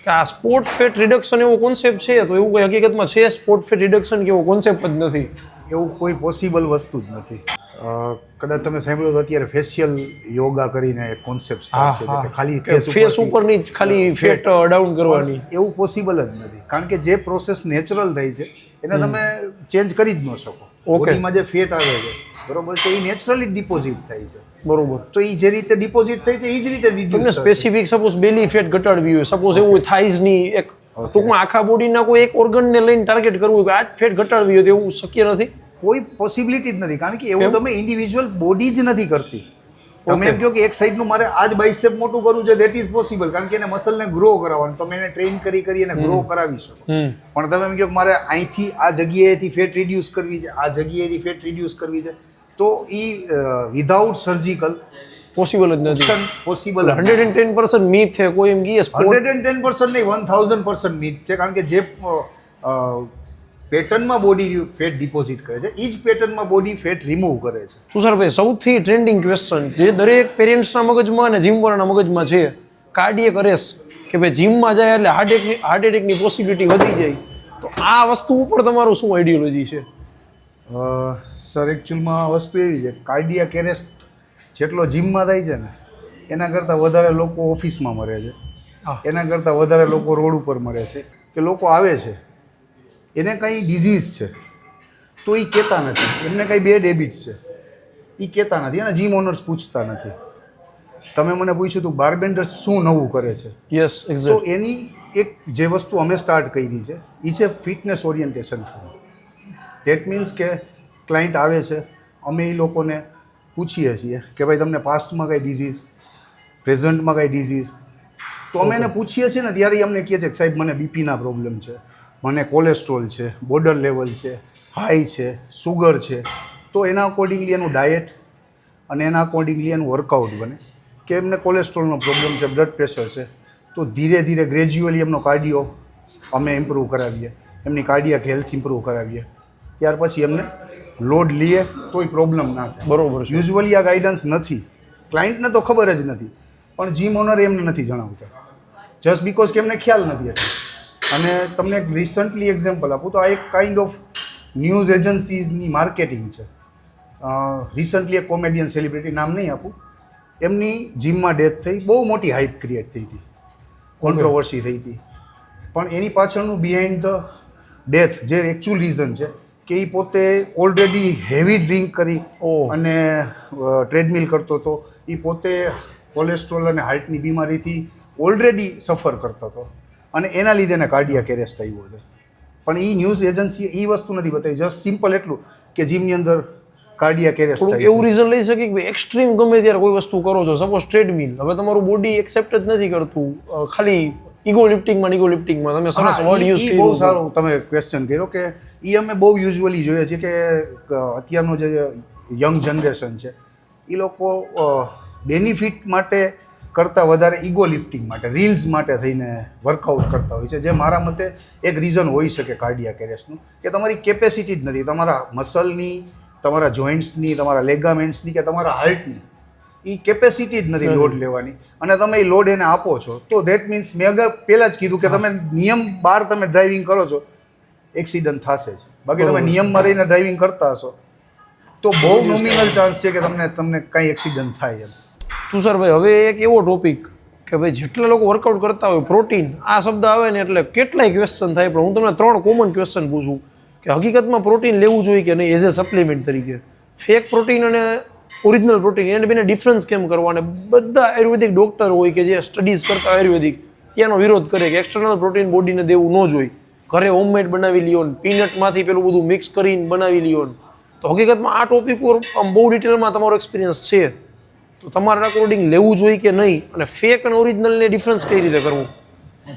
Speaker 1: કે આ સ્પોર્ટ ફેટ રિડક્શન એવો કોન્સેપ્ટ છે, તો એવું કોઈ હકીકતમાં છે સ્પોર્ટ ફેટ રિડક્શન કે એવો કોન્સેપ્ટ જ નથી?
Speaker 2: એવું કોઈ પોસિબલ વસ્તુ જ નથી. કદાચ તમે સાંભળ્યું તો અત્યારે ફેશિયલ યોગા કરીને એક કોન્સેપ્ટ ખાલી
Speaker 1: ફેસ ઉપરની ખાલી ફેટ ડાઉન કરવાની,
Speaker 2: એવું પોસિબલ જ નથી. કારણ કે જે પ્રોસેસ નેચરલ થઈ છે એને તમે ચેન્જ કરી જ ન શકો. બોડીમાં જે ફેટ આવે છે બરોબર છે, એ નેચરલી ડિપોઝિટ થાય છે.
Speaker 1: બરોબર.
Speaker 2: તો એ જે રીતે ડિપોઝિટ થાય છે એ જ રીતે
Speaker 1: તમને સ્પેસિફિક સપોઝ બેલી ફેટ ઘટાડવી હોય, સપોઝ એવું થાઇઝની એક ટૂંકમાં આખા બોડીના કોઈ એક ઓર્ગનને લઈને ટાર્ગેટ કરવું હોય કે આ જ ફેટ ઘટાડવી હોય, તો એવું શક્ય નથી?
Speaker 2: કોઈ પોસિબિલિટી જ નથી. કારણ કે એવું તમે ઇન્ડિવિજ્યુઅલ બોડી જ નથી કરતી. તમે એમ કહો કે એક સાઈડનું મારે આ જ બાઇસેપ મોટું કરવું છે, દેટ ઇઝ પોસિબલ. કારણ કે એને મસલને ગ્રો કરાવવાનું, તમે એને ટ્રેન કરી એને ગ્રો કરાવી શકો. પણ તમે એમ કહો કે મારે અહીંથી આ જગ્યાએથી ફેટ રિડ્યુસ કરવી છે, આ જગ્યાએથી ફેટ રિડ્યુસ કરવી છે, તો એ વિધાઉટ સર્જિકલ
Speaker 1: પોસિબલ જ નથી.
Speaker 2: પોસિબલ
Speaker 1: 110% મીથ છે. કોઈ એમ કહે
Speaker 2: 110% નહીં, 1000% મીથ છે. કારણ કે જે પેટર્નમાં બોડી ફેટ ડિપોઝિટ કરે છે એ જ પેટર્નમાં બોડી ફેટ રિમૂવ કરે છે.
Speaker 1: તુષારભાઈ, સૌથી ટ્રેન્ડિંગ ક્વેશ્ચન જે દરેક પેરેન્ટ્સના મગજમાં અને જીમવાળાના મગજમાં છે, કાર્ડિયક અરેસ્ટ, કે ભાઈ જીમમાં જાય એટલે હાર્ટ એટેકની પોસિબિલિટી વધી જાય, તો આ વસ્તુ ઉપર તમારું શું આઈડિયોલોજી છે?
Speaker 2: સર, એકચ્યુઅલમાં વસ્તુ એવી છે, કાર્ડિયક એરેસ્ટ જેટલો જીમમાં થાય છે ને એના કરતાં વધારે લોકો ઓફિસમાં મરે છે, એના કરતાં વધારે લોકો રોડ ઉપર મરે છે. કે લોકો આવે છે એને કંઈ ડિઝીઝ છે તો એ કહેતા નથી, એમને કંઈ બેડ હેબિટ્સ છે એ કહેતા નથી, અને જીમ ઓનર્સ પૂછતા નથી. તમે મને પૂછ્યું તું બારબેન્ડર્સ શું નવું કરે છે?
Speaker 1: યસ,
Speaker 2: તો એની એક જે વસ્તુ અમે સ્ટાર્ટ કરી છે એ છે ફિટનેસ ઓરિએન્ટેશન. ધેટ મીન્સ કે ક્લાયન્ટ આવે છે, અમે એ લોકોને પૂછીએ છીએ કે ભાઈ તમને પાસ્ટમાં કંઈ ડિઝીઝ, પ્રેઝન્ટમાં કંઈ ડિઝીઝ, તો અમે એને પૂછીએ છીએ ને ત્યારે અમને કહે છે કે સાહેબ મને બીપીના પ્રોબ્લેમ છે, મને કોલેસ્ટ્રોલ છે, બોર્ડર લેવલ છે, હાઈ છે, સુગર છે. તો એના અકોર્ડિંગલી એનું ડાયટ અને એના અકોર્ડિંગલી એનું વર્કઆઉટ બને. કે એમને કોલેસ્ટ્રોલનો પ્રોબ્લેમ છે, બ્લડ પ્રેશર છે, તો ધીરે ધીરે ગ્રેજ્યુઅલી એમનો કાર્ડિયો અમે ઇમ્પ્રૂવ કરાવીએ, એમની કાર્ડિયાક હેલ્થ ઇમ્પ્રૂવ કરાવીએ. ત્યાર પછી એમને લોડ લઈએ તોય પ્રોબ્લેમ ના થાય.
Speaker 1: બરોબર.
Speaker 2: યુઝ્યુઅલી આ ગાઈડન્સ નથી, ક્લાયન્ટને તો ખબર જ નથી, પણ જીમ ઓનર એમને નથી જણાવતા, જસ્ટ બીકોઝ કે એમને ખ્યાલ નથી એટલે. અને તમને એક રિસન્ટલી એક્ઝામ્પલ આપું તો આ એક કાઇન્ડ ઓફ ન્યૂઝ એજન્સીઝની માર્કેટિંગ છે. રિસન્ટલી એક કોમેડિયન સેલિબ્રિટી, નામ નહીં આપું, એમની જીમમાં ડેથ થઈ, બહુ મોટી હાઇપ ક્રિએટ થઈ હતી, કોન્ટ્રોવર્સી થઈ હતી, પણ એની પાછળનું બિહાઇન્ડ ધ ડેથ જે એકચ્યુઅલ રીઝન છે કે એ પોતે ઓલરેડી હેવી ડ્રિંક કરી અને ટ્રેડમિલ કરતો હતો, એ પોતે કોલેસ્ટ્રોલ અને હાર્ટની બીમારીથી ઓલરેડી સફર કરતો હતો અને એના લીધે એને કાર્ડિયાક એરેસ્ટ આવ્યો છે. પણ એ ન્યૂઝ એજન્સીએ એ વસ્તુ નથી બતાવી, જસ્ટ સિમ્પલ એટલું કે જીમની અંદર કાર્ડિયાક એરેસ્ટ થાય.
Speaker 1: એવું રીઝન લઈ શકીએ કે એક્સ્ટ્રીમ ગમે ત્યારે કોઈ વસ્તુ કરો છો, સપોઝ ટ્રેડમિલ, હવે તમારું બોડી એક્સેપ્ટ જ નથી કરતું, ખાલી ઈગો લિફ્ટિંગમાં તમે સરસ વર્ડ યુઝ કર્યો.
Speaker 2: બહુ સારો તમે ક્વેશ્ચન કર્યો કે એ અમે બહુ યુઝ્યુઅલી જોઈએ છીએ કે અત્યારનો જે યંગ જનરેશન છે એ લોકો બેનિફિટ માટે કરતાં વધારે ઈગો લિફ્ટિંગ માટે, રીલ્સ માટે થઈને વર્કઆઉટ કરતા હોય છે, જે મારા મતે એક રીઝન હોઈ શકે કાર્ડિયાક એરેસ્ટનું, કે તમારી કેપેસિટી જ નથી, તમારા મસલની, તમારા જોઈન્ટ્સની, તમારા લેગામેન્ટ્સની કે તમારા હાર્ટની એ કેપેસિટી જ નથી લોડ લેવાની, અને તમે એ લોડ એને આપો છો તો ધેટ મીન્સ મેં અગર પહેલાં જ કીધું કે તમે નિયમ બહાર તમે ડ્રાઇવિંગ કરો છો, એક્સિડન્ટ થશે જ. બાકી તમે નિયમમાં રહીને ડ્રાઇવિંગ કરતા હશો તો બહુ નોમિનલ ચાન્સ છે કે તમને કંઈ એક્સિડન્ટ થાય એમ.
Speaker 1: તુષારભાઈ, હવે એક એવો ટોપિક કે ભાઈ જેટલા લોકો વર્કઆઉટ કરતા હોય, પ્રોટીન આ શબ્દ આવે ને એટલે કેટલાય ક્વેશ્ચન થાય, પણ હું તમને 3 કોમન ક્વેશ્ચન પૂછું કે હકીકતમાં પ્રોટીન લેવું જોઈએ કે નહીં એઝ એ સપ્લિમેન્ટ તરીકે. ફેક પ્રોટીન અને ઓરિજિનલ પ્રોટીન એને બેને ડિફરન્સ કેમ કરવા? અને બધા આયુર્વેદિક ડૉક્ટર હોય કે જે સ્ટડીઝ કરતા આયુર્વેદિક એનો વિરોધ કરે કે એક્સટર્નલ પ્રોટીન બોડીને દેવું ન જોઈએ, ઘરે હોમમેડ બનાવી લ્યો, પીનટમાંથી પેલું બધું મિક્સ કરીને બનાવી લ્યો. તો હકીકતમાં આ ટોપિક ઉપર બહુ ડિટેલમાં તમારો એક્સપિરિયન્સ છે, તો તમારા અકોર્ડિંગ લેવું જોઈએ કે નહીં, અને ફેક અને ઓરિજિનલને ડિફરન્સ કઈ રીતે કરવું?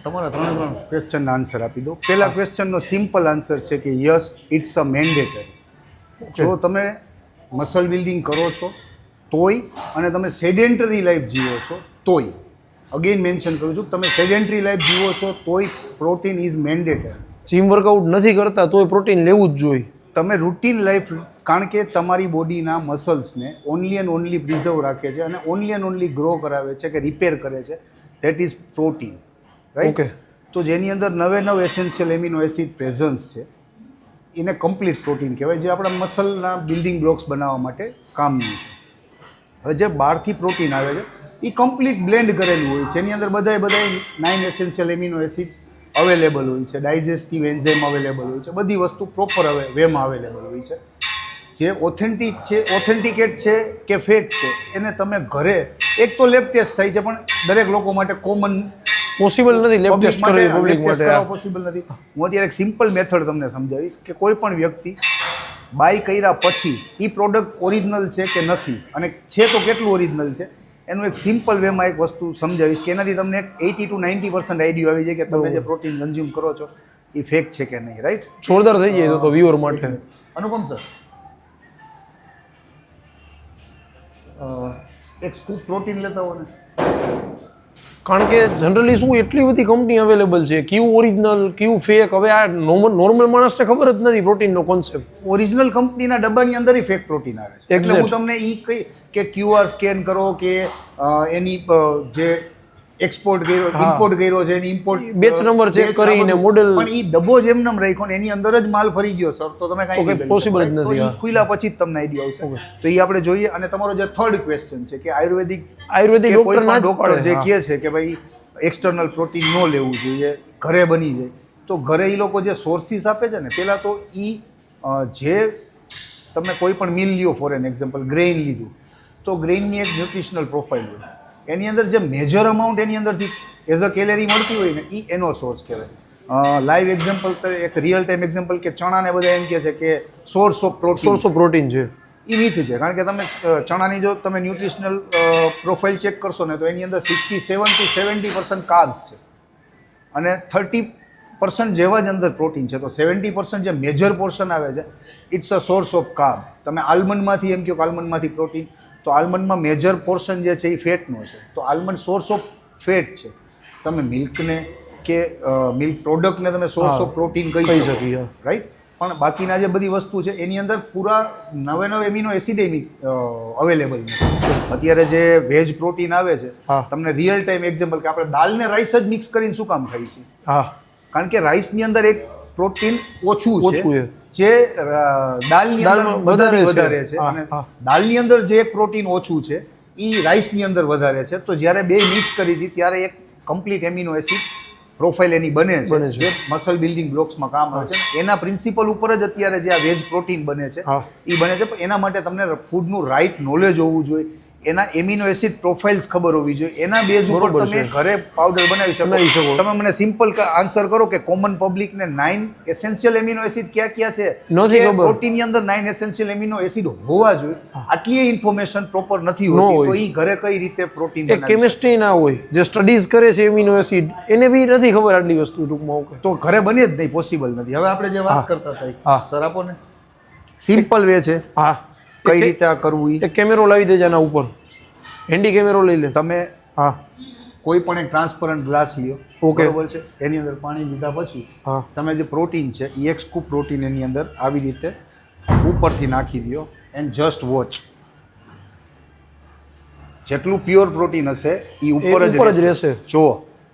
Speaker 2: તમારા 3 ક્વેશ્ચનના આન્સર આપી દો. પહેલા ક્વેશ્ચનનો સિમ્પલ આન્સર છે કે યસ, ઇટ્સ અ મેન્ડેટરી. જો તમે મસલ બિલ્ડિંગ કરો છો તોય અને તમે સેડેન્ટરી લાઈફ જીવો છો તોય, અગેન મેન્શન કરું છું, તમે સેડેન્ટરી લાઈફ જીવો છો તોય protein is mandatory.
Speaker 1: Gym workout નથી કરતા તોય પ્રોટીન લેવું જ જોઈએ.
Speaker 2: તમે રૂટીન લાઈફ, કારણ કે તમારી બોડીના મસલ્સને ઓનલી એન્ડ ઓનલી પ્રિઝર્વ રાખે છે અને ઓનલી એન્ડ ઓનલી ગ્રો કરાવે છે કે રિપેર કરે છે, ધેટ ઇઝ પ્રોટીન, રાઈટ? તો જેની અંદર નવે એસેન્શિયલ એમિનો એસિડ પ્રેઝન્સ છે એને કમ્પ્લીટ પ્રોટીન કહેવાય, જે આપણા મસલના બિલ્ડિંગ બ્લોક્સ બનાવવા માટે કામનું છે. હવે જે બહારથી પ્રોટીન આવે છે એ કમ્પ્લીટ બ્લેન્ડ કરેલું હોય છે, એની અંદર બધાય 9 એસેન્શિયલ એમિનો એસિડ અવેલેબલ હોય છે, ડાયજેસ્ટિવ એન્ઝાઇમ અવેલેબલ હોય છે, બધી વસ્તુ પ્રોપર વેમાં અવેલેબલ હોય છે. જે ઓથેન્ટિક છે, ઓથેન્ટિકેટ છે કે ફેક છે, એને તમે ઘરે, એક તો લેબ ટેસ્ટ થાય છે, પણ દરેક લોકો માટે કોમન
Speaker 1: પોસિબલ નથી લેબ ટેસ્ટ કરવી પબ્લિક માટે,
Speaker 2: પોસિબલ નથી. હું અત્યારે એક સિમ્પલ મેથડ તમને સમજાવીશ કે કોઈ પણ વ્યક્તિ બાય કર્યા પછી એ પ્રોડક્ટ ઓરિજિનલ છે કે નથી, અને છે તો કેટલું ઓરિજિનલ છે, એનું એક સિમ્પલ વેમાં એક વસ્તુ સમજાવીશ કે એનાથી તમને એક 80 to 90% આઈડિયા આવી જાય કે તમે જે પ્રોટીન કન્ઝ્યુમ કરો છો એ ફેક છે કે નહીં, રાઈટ?
Speaker 1: જોરદાર થઈ જાય તો વ્યુઅર માટે.
Speaker 2: અનુપમ સર, એક સ્કૂપ પ્રોટીન લેતા હો ને,
Speaker 1: કારણ કે જનરલી શું એટલી બધી કંપની અવેલેબલ છે, કયું ઓરિજિનલ કયું ફેક, હવે આ નોર્મલ માણસને ખબર જ નથી પ્રોટીનનો કોન્સેપ્ટ.
Speaker 2: ઓરિજિનલ કંપનીના ડબ્બાની અંદર ફેક પ્રોટીન આવે છે, એટલે હું તમને એ કહી કે QR સ્કેન કરો કે એની જે એક્સપોર્ટ કર્યો, ઇમ્પોર્ટ કર્યો છે, એની ઇમ્પોર્ટ
Speaker 1: બેચ નંબર ચેક કરીને મોડેલ,
Speaker 2: પણ એ ડબ્બો જ એમનેમ રાખ્યો ને એની અંદર જ માલ ફરી ગયો સર, તો તમે કાંઈ
Speaker 1: પોસિબલ જ નથી.
Speaker 2: ખુલ્લા પછી જ તમને આઈડિયા આવશે. તો એ આપણે જોઈએ. અને તમારો જે થર્ડ ક્વેશ્ચન છે કે આયુર્વેદિક ડોક્ટર જે કહે છે કે ભાઈ એક્સટર્નલ પ્રોટીન ન લેવું જોઈએ, ઘરે બની જાય, તો ઘરે એ લોકો જે સોર્સિસ આપે છે ને, પહેલાં તો એ જે તમે કોઈ પણ મિલ લ્યો, ફોર એન એક્ઝામ્પલ ગ્રેઇન લીધું, તો ગ્રેઇનની એક ન્યુટ્રિશનલ પ્રોફાઇલ હોય, એની અંદર જે મેજર અમાઉન્ટ એની અંદરથી એઝ અ કેલેરી મળતી હોય ને, એ એનો સોર્સ કહેવાય. લાઈવ એક્ઝામ્પલ, એક રિયલ ટાઈમ એક્ઝામ્પલ કે ચણાને બધા એમ કહે છે કે સોર્સ ઓફ પ્રોટીન
Speaker 1: છે,
Speaker 2: એ મિથ છે. કારણ કે તમે ચણાની જો તમે ન્યુટ્રિશનલ પ્રોફાઇલ ચેક કરશો ને, તો એની અંદર 67 to 70% કાર્બ્સ છે અને 30% જેવા જ અંદર પ્રોટીન છે. તો 70% જે મેજર પોર્શન આવે છે, it's a source of carb. તમે આલ્મંડમાંથી એમ કહો કે આલ્મંડમાંથી પ્રોટીન, તો આલ્મંડમાં મેજર પોર્શન જે છે એ ફેટનો છે, તો આલ્મંડ સોર્સ ઓફ ફેટ છે. તમે મિલ્કને કે મિલ્ક પ્રોડક્ટને તમે સોર્સ ઓફ પ્રોટીન કહી શકો, રાઈટ? પણ બાકીના જે બધી વસ્તુ છે એની અંદર પૂરા નવે એમિનો એસિડ અવેલેબલ નથી. અત્યારે જે વેજ પ્રોટીન આવે છે
Speaker 1: હા.
Speaker 2: તમને રિયલ ટાઈમ એક્ઝામ્પલ કે આપણે દાલ ને રાઈસ જ મિક્સ કરીને શું કામ ખાઈએ છીએ?
Speaker 1: હા
Speaker 2: કારણ કે રાઈસની અંદર એક પ્રોટીન ઓછું
Speaker 1: ઓછું
Speaker 2: છે
Speaker 1: છે.
Speaker 2: જે દાલની અંદર
Speaker 1: દાળમાં વધારે
Speaker 2: વધારે
Speaker 1: છે.
Speaker 2: છે
Speaker 1: હા,
Speaker 2: અને
Speaker 1: હા.
Speaker 2: દાલની અંદર જે એક પ્રોટીન ઓછું છે એ રાઈસની અંદર વધારે છે. તો જ્યારે બે મિક્સ કરી હતી ત્યારે એક કમ્પ્લીટ એમિનો એસિડ પ્રોફાઇલ એની બને
Speaker 1: બને
Speaker 2: છે
Speaker 1: છે.
Speaker 2: જે મસલ બિલ્ડિંગ બ્લોક્સમાં કામ આવે છે. એના પ્રિન્સિપલ ઉપર જ અત્યારે જે આ વેજ પ્રોટીન બને છે
Speaker 1: હા.
Speaker 2: એ બને છે. પણ એના માટે તમને ફૂડનું રાઈટ નોલેજ હોવું જોઈએ, એના એમિનો એસિડ પ્રોફાઇલ્સ ખબર હોવી જોઈએ, એના બેઝ ઉપર
Speaker 1: બરોબર
Speaker 2: તમે
Speaker 1: છે.
Speaker 2: ઘરે પાવડર બનાવી
Speaker 1: બનાવી
Speaker 2: શકો.
Speaker 1: શકો.
Speaker 2: તમે મને સિમ્પલ આન્સર કરો કે કોમન પબ્લિકને 9 એસેન્શિયલ એમિનો એસિડ ક્યાં ક્યાં છે?
Speaker 1: નથી
Speaker 2: કે
Speaker 1: ખબર.
Speaker 2: પ્રોટીનની અંદર 9 એસેન્શિયલ એમિનો એસિડ હોવા જોઈએ. આટલી ઇન્ફોર્મેશન પ્રોપર નથી
Speaker 1: ન
Speaker 2: હોતી.
Speaker 1: હોય.
Speaker 2: તો એ ઘરે કઈ રીતે પ્રોટીન
Speaker 1: એ કેમિસ્ટ્રી ના હોય, જે સ્ટડીઝ કરે છે એમિનો એસિડ એને બી નથી ખબર આટલી વસ્તુ ટૂંકમાં. ઓકે,
Speaker 2: તો ઘરે બને જ નહીં, પોસિબલ નથી. હવે આપણે જે વાત કરતા હતા
Speaker 1: હા.
Speaker 2: સર આપો ને સિમ્પલ વે છે
Speaker 1: હા
Speaker 2: કઈ રીતે આ કરવું.
Speaker 1: એક કેમેરો લાવી દેજે આના ઉપર, હેન્ડી કેમેરો લઈ લે.
Speaker 2: તમે
Speaker 1: હા
Speaker 2: કોઈ પણ એક ટ્રાન્સપરન્ટ ગ્લાસ લ્યો,
Speaker 1: Okay.
Speaker 2: બરોબર છે, એની અંદર પાણી લીધા પછી
Speaker 1: હા
Speaker 2: તમે જે પ્રોટીન છે એ એક સ્કૂપ પ્રોટીન એની અંદર આવી રીતે ઉપરથી નાખી દો એન્ડ જસ્ટ વોચ. જેટલું પ્યોર પ્રોટીન હશે એ ઉપર
Speaker 1: ઉપર જ
Speaker 2: જ
Speaker 1: રહેશે.
Speaker 2: રહેશે.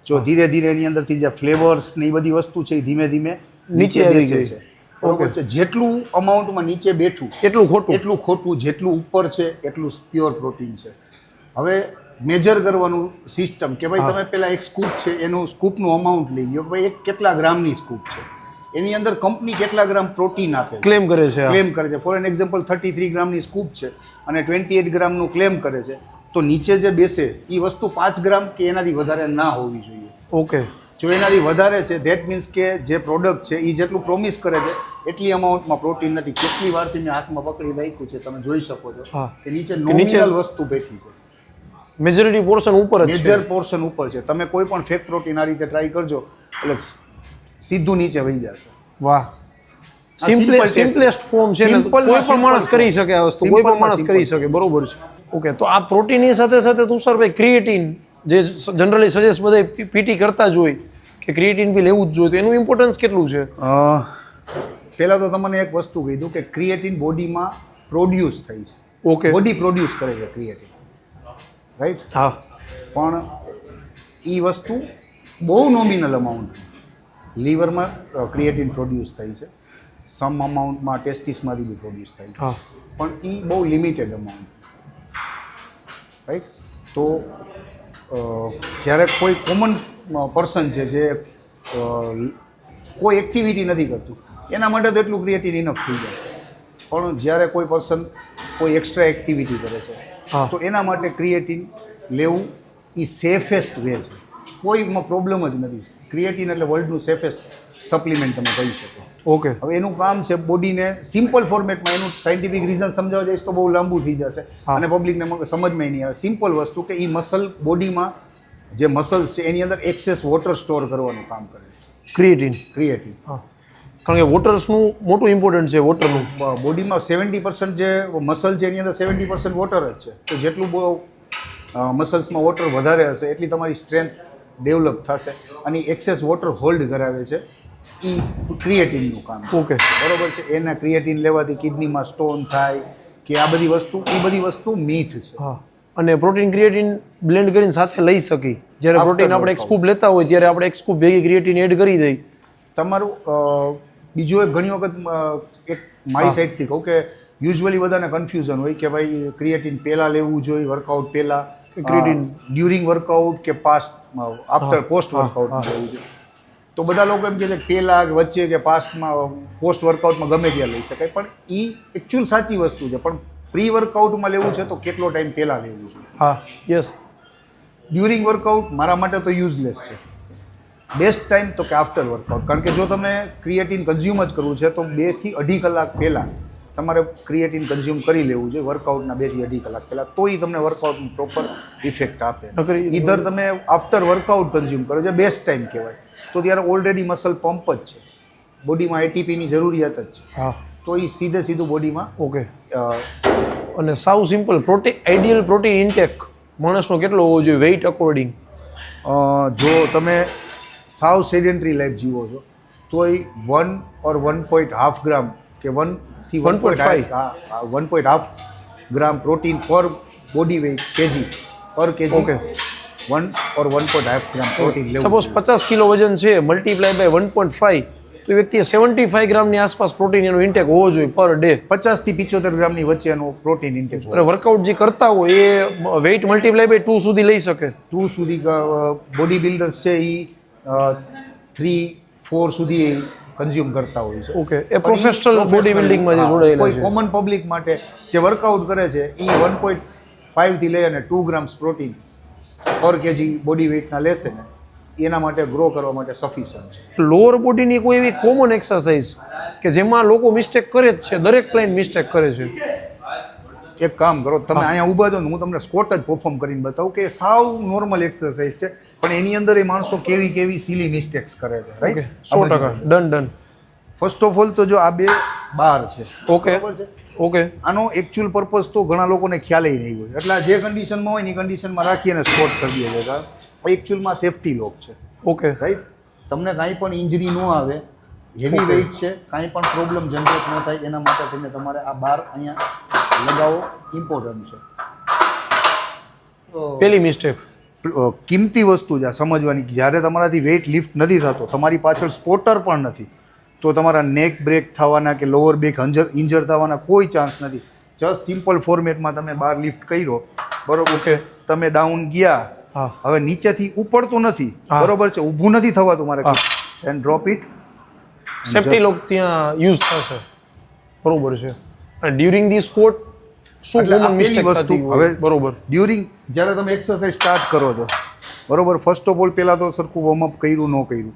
Speaker 2: જો ધીરે ધીરે એની અંદરથી જે ફ્લેવર્સ ને એ બધી વસ્તુ છે એ ધીમે ધીમે
Speaker 1: નીચે આવી
Speaker 2: બેસે
Speaker 1: ગઈ.
Speaker 2: છે. બરોબર છે. જેટલું અમાઉન્ટમાં નીચે બેઠું
Speaker 1: એટલું ખોટું.
Speaker 2: એટલું ખોટું, જેટલું ઉપર છે એટલું પ્યોર પ્રોટીન છે. હવે મેજર કરવાનું સિસ્ટમ કે ભાઈ તમે પેલા એક સ્કૂપ છે એનું સ્કૂપનું અમાઉન્ટ લઈ લો કે ભાઈ એક કેટલા ગ્રામની સ્કૂપ છે, એની અંદર કંપની કેટલા ગ્રામ પ્રોટીન આપે છે,
Speaker 1: ક્લેમ કરે છે.
Speaker 2: ક્લેમ કરે છે. ફોર એન એક્ઝામ્પલ 33 ગ્રામની સ્કૂપ છે અને 28 ગ્રામનું ક્લેમ કરે છે, તો નીચે જે બેસે એ વસ્તુ 5 ગ્રામ કે એનાથી વધારે ના હોવી જોઈએ.
Speaker 1: ઓકે,
Speaker 2: જો એનાથી વધારે છે ધેટ મીન્સ કે જે પ્રોડક્ટ છે એ જેટલું પ્રોમિસ કરે છે એટલી અમાઉન્ટમાં પ્રોટીન નથી. કેટલી વારથી મેં હાથમાં પકડી રાખ્યું છે, તમે જોઈ શકો છો
Speaker 1: હા.
Speaker 2: કે નીચે નોમિનલ વસ્તુ બેઠી છે,
Speaker 1: મેજોરિટી પોર્શન ઉપર જ છે.
Speaker 2: મેજર પોર્શન ઉપર છે. તમે કોઈ પણ ફેક પ્રોટીન આ રીતે ટ્રાય કરજો એટલે સીધું નીચે વહી જશે.
Speaker 1: વાહ,
Speaker 2: simple test.
Speaker 1: સિમ્પલેસ્ટ ફોર્મ છે ને,
Speaker 2: Simple
Speaker 1: કોઈ
Speaker 2: માં
Speaker 1: પણ માણસ
Speaker 2: simple
Speaker 1: કરી
Speaker 2: form.
Speaker 1: શકે આ વસ્તુ, કોઈ
Speaker 2: Simple
Speaker 1: પણ
Speaker 2: માં
Speaker 1: માણસ
Speaker 2: simple.
Speaker 1: કરી શકે. બરોબર છે. ઓકે, તો આ પ્રોટીનની સાથે સાથે તુષારભાઈ ક્રિએટિન જે જનરલી સજેસ્ટ બધા પીટી કરતા જ હોય કે ક્રિએટિન બી લેવું જ જોઈએ, તો એનું ઇમ્પોર્ટન્સ કેટલું છે?
Speaker 2: પહેલાં તો તમને એક વસ્તુ કીધું કે ક્રિએટિન બોડીમાં પ્રોડ્યુસ થાય છે.
Speaker 1: ઓકે,
Speaker 2: બોડી પ્રોડ્યુસ કરે છે ક્રિએટિન, રાઈટ?
Speaker 1: હા
Speaker 2: પણ એ વસ્તુ બહુ નોમિનલ અમાઉન્ટ લીવરમાં ક્રિએટિન પ્રોડ્યુસ થાય છે, સમ અમાઉન્ટમાં ટેસ્ટિસમાંથી બી પ્રોડ્યુસ થાય છે,
Speaker 1: હા
Speaker 2: પણ એ બહુ લિમિટેડ અમાઉન્ટ, રાઈટ? તો જ્યારે કોઈ કોમન પર્સન છે જે કોઈ એક્ટિવિટી નથી કરતું એના માટે તો એટલું ક્રિએટિન ઇનફ થઈ જાય છે. પણ જ્યારે કોઈ પર્સન કોઈ એક્સ્ટ્રા એક્ટિવિટી કરે છે
Speaker 1: હા.
Speaker 2: તો એના માટે ક્રિએટિન લેવું એ સેફેસ્ટ વે છે. કોઈમાં પ્રોબ્લેમ જ નથી. ક્રિએટિન એટલે વર્લ્ડનું સેફેસ્ટ સપ્લિમેન્ટ તમે કહી શકો.
Speaker 1: ઓકે,
Speaker 2: હવે એનું કામ છે બોડીને સિમ્પલ ફોર્મેટમાં, એનું સાયન્ટિફિક રીઝન સમજાવવા જઈશ તો બહુ લાંબુ થઈ જશે
Speaker 1: હા.
Speaker 2: અને પબ્લિકને સમજમાં નહીં આવે. સિમ્પલ વસ્તુ કે એ મસલ બોડીમાં જે મસલ્સ છે એની અંદર એક્સેસ વોટર સ્ટોર કરવાનું કામ કરે છે
Speaker 1: ક્રિએટિન.
Speaker 2: ક્રિએટિન.
Speaker 1: હા, કારણ કે વોટર્સનું મોટું ઇમ્પોર્ટન્ટ છે, વોટરનું.
Speaker 2: બોડીમાં 70% જે મસલ છે એની અંદર 70% વોટર જ છે. તો જેટલું મસલ્સમાં વોટર વધારે હશે એટલી તમારી સ્ટ્રેન્થ ડેવલપ થશે અને એક્સેસ વોટર હોલ્ડ કરાવે છે એ ક્રિએટિનનું કામ છે.
Speaker 1: ઓકે,
Speaker 2: બરોબર છે. એના ક્રિએટિન લેવાથી કિડનીમાં સ્ટોન થાય કે આ બધી વસ્તુ, એ બધી વસ્તુ મીથ છે.
Speaker 1: હા. અને પ્રોટીન ક્રિએટિન બ્લેન્ડ કરીને સાથે લઈ શકી. જ્યારે
Speaker 2: After
Speaker 1: પ્રોટીન આપણે એક
Speaker 2: workout.
Speaker 1: સ્કૂપ લેતા હોય ત્યારે આપણે એક સ્કૂપ ભેગી ક્રિએટિન એડ કરી દઈ.
Speaker 2: તમારું બીજું એક ઘણી વખત એક મારી સાઈડથી કહું કે યુઝ્યુઅલી બધાને કન્ફ્યુઝન હોય કે ભાઈ ક્રિએટિન પહેલાં લેવું જોઈએ વર્કઆઉટ પહેલાં,
Speaker 1: Creatine.
Speaker 2: ડ્યુરિંગ વર્કઆઉટ કે આફ્ટર પોસ્ટ વર્કઆઉટ લેવું જોઈએ. તો બધા લોકો એમ કહે છે કે પહેલાં કે વચ્ચે કે પાસ્ટમાં પોસ્ટ વર્કઆઉટમાં ગમે ત્યાં લઈ શકાય, પણ એ એકચ્યુઅલ સાચી વસ્તુ છે. પણ પ્રી વર્કઆઉટમાં લેવું છે તો કેટલો ટાઈમ પહેલાં લેવું જોઈએ.
Speaker 1: હા, યસ.
Speaker 2: ડ્યુરિંગ વર્કઆઉટ મારા માટે તો યુઝલેસ છે. બેસ્ટ ટાઈમ તો કે આફ્ટર વર્કઆઉટ. કારણ કે જો તમે ક્રિએટિન કન્ઝ્યુમ જ કરવું છે તો 2 થી 2.5 કલાક પહેલાં તમારે ક્રિએટિન કન્ઝ્યુમ કરી લેવું જોઈએ, વર્કઆઉટના 2 થી 2.5 કલાક પહેલાં. તો એ તમને વર્કઆઉટનું પ્રોપર ઇફેક્ટ આપે. ઈધર તમે આફ્ટર વર્કઆઉટ કન્ઝ્યુમ કરો જે બેસ્ટ ટાઈમ કહેવાય, તો ત્યારે ઓલરેડી મસલ પંપ જ છે, બોડીમાં એટીપીની જરૂરિયાત જ છે.
Speaker 1: હા,
Speaker 2: તો એ સીધું બોડીમાં
Speaker 1: ઓકે. અને સાવ સિમ્પલ આઈડિયલ પ્રોટીન ઇન્ટેક માણસનો કેટલો હોવો જોઈએ વેઇટ અકોર્ડિંગ?
Speaker 2: જો તમે સાવ સેડેન્ટરી લાઈફ જીવો છો તોય 1 or 1.5 ગ્રામ કે 1 થી
Speaker 1: 1.5
Speaker 2: 1.5 ગ્રામ પ્રોટીન પર બોડી વેઇટ કેજી પર KG
Speaker 1: okay
Speaker 2: 1 or 1.5 gram protein લેવું.
Speaker 1: સપોઝ 50 કિલો વજન છે મલ્ટીપ્લાય બાય 1.5 તો એ વ્યક્તિએ 75 ગ્રામની આસપાસ પ્રોટીન એનો ઇન્ટેક હોવો જોઈએ પર ડે.
Speaker 2: 50 થી 75 ગ્રામની વચ્ચેનો પ્રોટીન ઇન્ટેક
Speaker 1: અને વર્કઆઉટ જે કરતા હોય એ વેઇટ મલ્ટીપ્લાય બાય 2 સુધી લઈ શકે.
Speaker 2: 2 સુધી બોડી બિલ્ડર્સ છે એ 3-4 સુધી કન્ઝ્યુમ કરતા હોય છે.
Speaker 1: ઓકે એ પ્રોફેશનલ બોડી બિલ્ડિંગમાં જે જોડાયેલા
Speaker 2: કોઈ
Speaker 1: છે.
Speaker 2: કોમન પબ્લિક માટે જે વર્કઆઉટ કરે છે એ 1.5 થી લઈ અને 2 ગ્રામ્સ પ્રોટીન પર કેજી બોડી વેઇટના લેશે ને એના માટે ગ્રો કરવા માટે સફિશિયન્ટ છે.
Speaker 1: લોઅર બોડીની કોઈ એવી કોમન એક્સરસાઇઝ કે જેમાં લોકો મિસ્ટેક કરે જ છે, દરેક ક્લાયન્ટ મિસ્ટેક કરે છે.
Speaker 2: એક કામ કરો, તમે અહીંયા ઊભા છો ને હું તમને સ્કોટ જ પરફોર્મ કરીને બતાવું કે સાવ નોર્મલ એક્સરસાઇઝ છે પણ એની અંદર એ માણસો કેવી સિલી મિસ્ટેક્સ કરે છે.
Speaker 1: Okay
Speaker 2: right,
Speaker 1: 100% done.
Speaker 2: First of all તો જો આ બે બાર છે,
Speaker 1: ઓકે ઓકે
Speaker 2: આનો એકચ્યુઅલ પર્પઝ તો ઘણા લોકોને ખ્યાલ નહીં હોય, એટલે આ જે કન્ડિશનમાં હોય ને એ કન્ડિશનમાં રાખી અને સ્કોટ કરી દે છે. એકચ્યુઅલમાં સેફ્ટી લોક છે.
Speaker 1: ઓકે
Speaker 2: રાઈટ, તમને કાંઈ પણ ઇન્જરી ન આવે, હેવી વેઇટ છે, કાંઈ પણ પ્રોબ્લેમ જનરેટ ન થાય એના માટે થઈને તમારે આ બાર અહીંયા લગાવવો ઇમ્પોર્ટન્ટ છે.
Speaker 1: પેલી મિસ્ટેક
Speaker 2: કિંમતી વસ્તુ છે આ સમજવાની. જ્યારે તમારાથી વેઇટ લિફ્ટ નથી થતો, તમારી પાછળ સ્પોટર પણ નથી, તો તમારા નેક બ્રેક થવાના કે લોઅર બેક ઇન્જર થવાના કોઈ ચાન્સ નથી. જસ્ટ સિમ્પલ ફોર્મેટમાં તમે બાર લિફ્ટ કર્યો, બરોબર,
Speaker 1: ઓકે
Speaker 2: તમે ડાઉન ગયા,
Speaker 1: હા
Speaker 2: હવે નીચેથી ઉપડતું નથી,
Speaker 1: હા.
Speaker 2: બરોબર છે, ઊભું નથી થવાતું મારે,
Speaker 1: હા.
Speaker 2: And drop it.
Speaker 1: સેફ્ટી લોક ત્યાં યુઝ થશે, બરોબર છે. અને ડ્યુરિંગ ધી સ્કોટ શું
Speaker 2: એટલે આ
Speaker 1: કોમન
Speaker 2: પેલી
Speaker 1: મિસ્ટેક
Speaker 2: વસ્તુ
Speaker 1: થતી હોય?
Speaker 2: હવે
Speaker 1: બરોબર
Speaker 2: ડ્યુરિંગ જ્યારે તમે એક્સરસાઇઝ સ્ટાર્ટ કરો છો, બરોબર, ફર્સ્ટ ઓફ ઓલ પહેલાં તો સરખું વોર્મઅપ કર્યું ન કર્યું.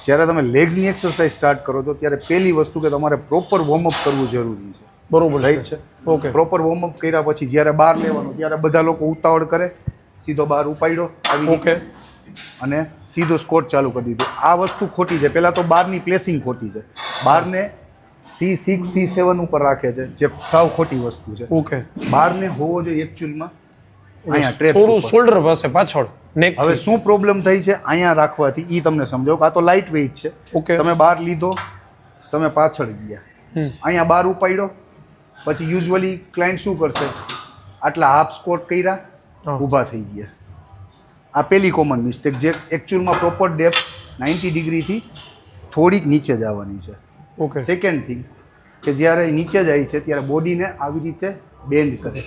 Speaker 2: જ્યારે તમે લેગ્સની એક્સરસાઇઝ સ્ટાર્ટ કરો છો ત્યારે પહેલી વસ્તુ કે તમારે પ્રોપર વોર્મઅપ કરવું જરૂરી છે.
Speaker 1: બરોબર
Speaker 2: રાઈટ
Speaker 1: છે.
Speaker 2: છે,
Speaker 1: ઓકે
Speaker 2: પ્રોપર વોર્મઅપ કર્યા પછી જ્યારે બહાર લેવાનું ત્યારે બધા લોકો ઉતાવળ કરે, સીધો બહાર ઉપાડ્યો આવી
Speaker 1: ઓકે
Speaker 2: અને સીધો સ્કોટ ચાલુ કરી દીધો. આ વસ્તુ ખોટી છે. પહેલાં તો બારની પ્લેસિંગ ખોટી છે, બારને C6 C7 ઉપર રાખે છે, જે સાવ ખોટી વસ્તુ છે.
Speaker 1: ઓકે
Speaker 2: બારને હોવો જોઈએ એકચ્યુઅલમાં અહીંયા ટ્રેપ
Speaker 1: થોડું
Speaker 2: ઉપર.
Speaker 1: શોલ્ડર પાસે પાછળ નેક.
Speaker 2: હવે શું પ્રોબ્લેમ થઈ છે અહીંયા રાખવાથી એ તમને સમજાવું. આ તો લાઇટ વેઇટ છે,
Speaker 1: ઓકે
Speaker 2: તમે બહાર લીધો, તમે પાછળ ગયા, અહીંયા બહાર ઉપાડ્યો, પછી યુઝ્યુઅલી ક્લાયન્ટ શું કરશે, આટલા હાફ સ્કોટ કર્યા, ઊભા થઈ ગયા. આ પહેલી કોમન મિસ્ટેક, જે એકચ્યુઅલમાં પ્રોપર ડેપ્થ 90 ડિગ્રીથી થોડીક નીચે જવાની છે.
Speaker 1: ઓકે
Speaker 2: સેકન્ડ થિંગ કે જ્યારે નીચે જાય છે ત્યારે બોડીને આવી રીતે બેન્ડ કરે,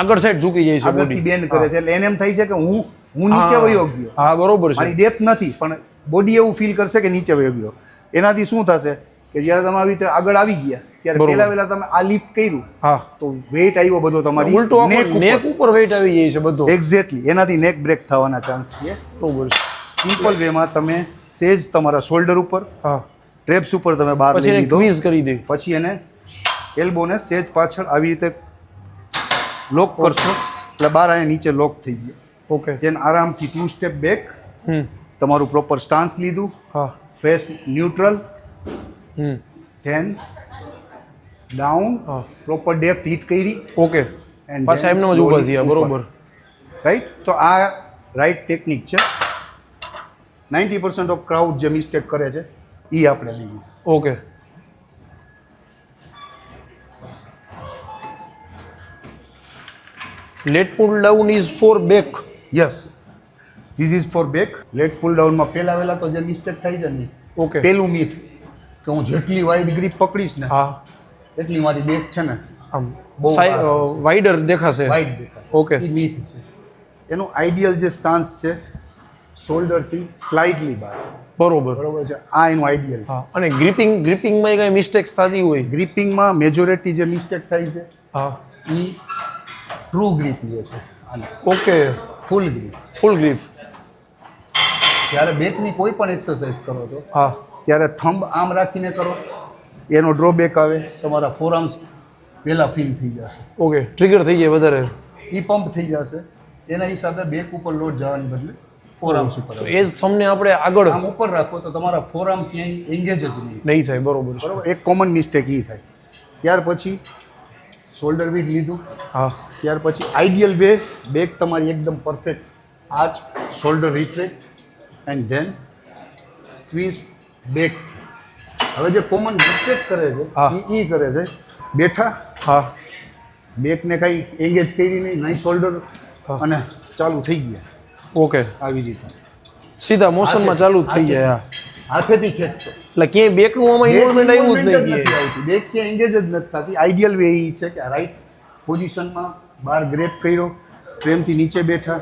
Speaker 1: આગળ સાઈડ ઝૂકી જાય છે
Speaker 2: આગળથી
Speaker 1: બોડી.
Speaker 2: બેન્ડ કરે છે, એટલે એને એમ થાય છે કે હું નીચે વયો ગયો,
Speaker 1: હા બરોબર છે.
Speaker 2: મારી ડેપ્થ નથી, પણ બોડી એવું ફીલ કરશે કે નીચે વયો ગયો. એનાથી શું થશે કે જ્યારે તમે આવી રીતે આગળ આવી ગયા ત્યારે
Speaker 1: બરોબર.
Speaker 2: પહેલા તમે આ લિફ્ટ કર્યું
Speaker 1: હા
Speaker 2: તો વેઇટ આવ્યો બધો તમારી
Speaker 1: ઉલટો
Speaker 2: neck
Speaker 1: નેક ઉપર વેઇટ આવી જાય છે બધો.
Speaker 2: એક્ઝેક્ટલી, એનાથી નેક બ્રેક થવાના ચાન્સ છે.
Speaker 1: બરોબર છે.
Speaker 2: સિમ્પલ વેમાં તમે સેજ તમારા શોલ્ડર ઉપર,
Speaker 1: હા
Speaker 2: ટ્રેપ્સ ઉપર તમે બહાર
Speaker 1: પછી
Speaker 2: લઈ
Speaker 1: એને
Speaker 2: લીધો,
Speaker 1: ક્વીઝ કરી દે.
Speaker 2: પછી એને એલ્બોને સેજ પાછળ આવી રીતે લોક કરશો એટલે બાર અહીંયા નીચે લોક થઈ ગયો.
Speaker 1: ઓકે
Speaker 2: then આરામથી 2 સ્ટેપ બેક, તમારું પ્રોપર સ્ટાન્સ લીધું,
Speaker 1: હા
Speaker 2: ફેસ ન્યુટ્રલ,
Speaker 1: હમ
Speaker 2: then ડાઉન,
Speaker 1: હા
Speaker 2: પ્રોપર ડેપ્થ હિટ કરી,
Speaker 1: ઓકે
Speaker 2: and
Speaker 1: પાછા
Speaker 2: then
Speaker 1: એમને જ ઊભા
Speaker 2: slowly
Speaker 1: થયા.
Speaker 2: ઉપર.
Speaker 1: બરોબર
Speaker 2: રાઈટ, તો આ રાઈટ ટેકનિક છે. 90% ઓફ ક્રાઉડ જે મિસ્ટેક કરે છે એ આપણે લઈએ.
Speaker 1: Okay lat pull down is for back.
Speaker 2: Yes, this is for back. Lat pull ડાઉનમાં પહેલા વહેલા તો જે મિસ્ટેક થાય છે ને,
Speaker 1: ઓકે
Speaker 2: પેલું મીથ કે હું જેટલી વાઇડ ગ્રીપ પકડીશ ને
Speaker 1: હા
Speaker 2: એટલી મારી બેક છે ને
Speaker 1: આમ
Speaker 2: બહુ
Speaker 1: વાઇડર દેખાશે.
Speaker 2: વાઇડ દેખાશે.
Speaker 1: ઓકે
Speaker 2: એ મીથ છે. એનું આઈડિયલ જે સ્ટાન્સ છે શોલ્ડરથી સ્લાઇટલી બહાર,
Speaker 1: બરોબર.
Speaker 2: બરોબર છે, આ એનું આઈડિયલ.
Speaker 1: હા અને ગ્રીપિંગમાં કઈ મિસ્ટેક્સ થતી હોય.
Speaker 2: ગ્રીપિંગમાં મેજોરિટી જે મિસ્ટેક થાય છે
Speaker 1: હા
Speaker 2: એ ટ્રુ ગ્રીપ લે છે, આને
Speaker 1: ઓકે
Speaker 2: ફૂલ ગ્રીપ.
Speaker 1: ફૂલ ગ્રીપ.
Speaker 2: જ્યારે બેકની કોઈ પણ એક્સરસાઇઝ કરો છો
Speaker 1: હા
Speaker 2: ત્યારે થંબ આમ રાખીને કરો, એનો ડ્રોબેક આવે, તમારા ફોરઆર્મ્સ પહેલાં ફીલ થઈ જશે,
Speaker 1: ઓકે ટ્રિગર થઈ જાય વધારે.
Speaker 2: એ પંપ થઈ જશે, એના હિસાબે બેક ઉપર લોડ જવાની બદલે ફોરઆર્મ્સ ઉપર
Speaker 1: તો એ જ તમને આપણે આગળ
Speaker 2: આમ ઉપર રાખો તો તમારા ફોરઆર્મ ક્યાંય એંગેજ જ નહીં.
Speaker 1: નહીં થાય. બરોબર છે.
Speaker 2: બરોબર, એક કોમન મિસ્ટેક એ થાય. ત્યાર પછી શોલ્ડર વિથ લીધું,
Speaker 1: હા
Speaker 2: ત્યાર પછી આઈડિયલ વે બેક તમારી એકદમ perfect arch, shoulder retract and then squeeze back. હવે જે કોમન મિસ્ટેક કરે
Speaker 1: હા.
Speaker 2: છે એ કરે છે બેઠા,
Speaker 1: હા
Speaker 2: બેકને કાંઈ એંગેજ કરી નહીં, નાઈ શોલ્ડર
Speaker 1: હા.
Speaker 2: અને ચાલુ થઈ ગયા
Speaker 1: ઓકે,
Speaker 2: આવી રીતે.
Speaker 1: સીધા મોશનમાં ચાલુ જ થઈ જાય.
Speaker 2: હાથેથી ખેંચશે.
Speaker 1: એટલે ક્યાંય બેકનું આમાં ઇન્વોલ્વમેન્ટ આવ્યું જ નહીં
Speaker 2: નથી આવતું. બેક ક્યાં એંગેજ જ નથી થતી. આઈડિયલ વે એ છે કે આ રાઈટ પોઝિશનમાં બહાર ગ્રેપ કર્યો, ટ્રેમથી નીચે બેઠા,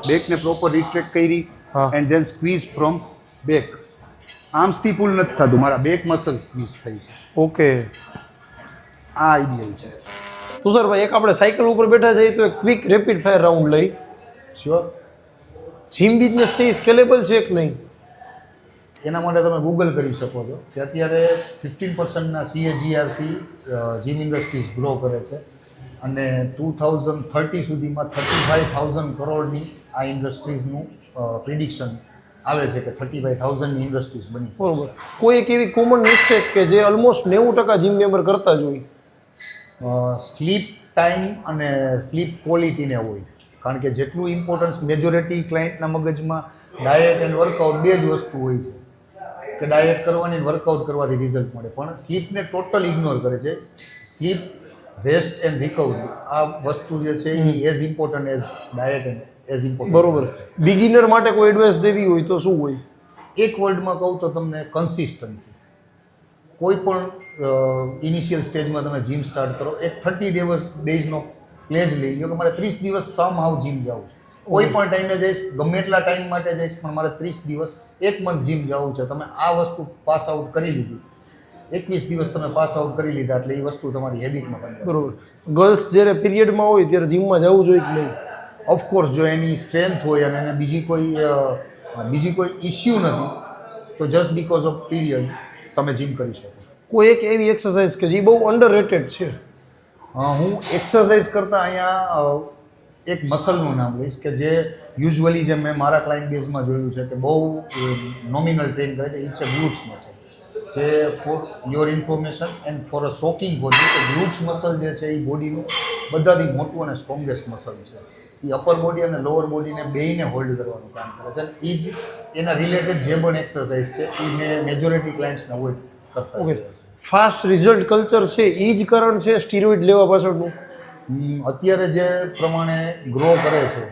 Speaker 2: બેકને પ્રોપર રિટ્રેક્ટ કરી
Speaker 1: હા.
Speaker 2: And then squeeze from back. આર્મ્સથી પુલ નથી થતું, મારા બેક મસલ સ્ક્વીઝ થઈ છે.
Speaker 1: ઓકે
Speaker 2: આ આઈડિયલ છે.
Speaker 1: તુષારભાઈ, એક આપણે સાયકલ ઉપર બેઠા છીએ તો એક ક્વિક રેપિડ ફાયર રાઉન્ડ લઈ.
Speaker 2: શ્યોર.
Speaker 1: જીમ બિઝનેસ છે એ સ્કેલેબલ છે કે નહીં?
Speaker 2: એના માટે તમે ગૂગલ કરી શકો છો કે અત્યારે 15%ના CAGR-થી જીમ ઇન્ડસ્ટ્રીઝ ગ્રો કરે છે અને 2030 સુધીમાં 35,000 કરોડની આ ઇન્ડસ્ટ્રીઝનું પ્રિડિક્શન આવે છે કે 35,000ની ઇન્ડસ્ટ્રીઝ બની છે.
Speaker 1: બરોબર. કોઈ એક એવી કોમન મિસ્ટેક કે જે ઓલમોસ્ટ 90% જીમ મેમ્બર કરતા જ હોય?
Speaker 2: સ્લીપ ટાઈમ અને સ્લીપ ક્વોલિટીને અવોઇડ. કારણ કે જેટલું ઇમ્પોર્ટન્સ મેજોરિટી ક્લાયન્ટના મગજમાં ડાયટ એન્ડ વર્કઆઉટ બે જ વસ્તુ હોય છે કે ડાયટ કરવાની વર્કઆઉટ કરવાથી રિઝલ્ટ મળે, પણ સ્લીપને ટોટલ ઇગ્નોર કરે છે. સ્લીપ, રેસ્ટ એન્ડ રિકવરી આ વસ્તુ જે છે એ as important as diet and as important.
Speaker 1: બરોબર. બિગિનર માટે કોઈ એડવાઇસ દેવી હોય તો શું હોય?
Speaker 2: એક વર્ડમાં કહું તો તમને કન્સિસ્ટન્સી. કોઈ પણ ઇનિશિયલ સ્ટેજમાં તમે જીમ સ્ટાર્ટ કરો, એક 30 ડેઝનો પ્લેજ લઈ લો કે મારે 30 દિવસ સમ હાઉ જીમ જવું છે. કોઈ પણ ટાઈમે જઈશ, ગમે એટલા ટાઈમ માટે જઈશ, પણ મારે 30 દિવસ, એક મંથ જીમ જવું છે. તમે આ વસ્તુ પાસ આઉટ કરી લીધી, 21 દિવસ તમે પાસ આઉટ કરી લીધા એટલે એ વસ્તુ તમારી હેબિટમાં બની.
Speaker 1: બરોબર. ગર્લ્સ જ્યારે પીરિયડમાં હોય ત્યારે જીમમાં જવું જોઈએ કે નહીં?
Speaker 2: ઓફકોર્સ જો એની સ્ટ્રેન્થ હોય અને એને બીજી કોઈ ઇસ્યુ નથી તો જસ્ટ બીકોઝ ઓફ પીરિયડ તમે જીમ કરી શકો.
Speaker 1: કોઈ એક એવી એક્સરસાઇઝ કે જે બહુ અંડરરેટેડ છે?
Speaker 2: હું એક્સરસાઇઝ કરતાં અહીંયા એક મસલનું નામ લઈશ કે જે યુઝ્યુઅલી જે મેં મારા ક્લાયન્ટ બેઝમાં જોયું છે કે બહુ નોમિનલ ટ્રેન કરે છે, એ છે ગ્લુટ્સ મસલ. જે for your information and for a shocking body, તો ગ્લુટ્સ મસલ જે છે એ બોડીનું બધાથી મોટું અને સ્ટ્રોંગેસ્ટ મસલ છે. એ અપર બોડી અને લોઅર બોડીને બેયને હોલ્ડ કરવાનું કામ કરે છે. એ જ એના રિલેટેડ જે પણ એક્સરસાઇઝ છે એ મેં મેજોરિટી ક્લાયન્ટ્સને અવોઇડ કરતા.
Speaker 1: ઓકે. ફાસ્ટ રિઝલ્ટ કલ્ચર છે એ જ કારણ છે સ્ટીરોઇડ લેવા પાછળનું?
Speaker 2: અત્યારે જે પ્રમાણે ગ્રો કરે છે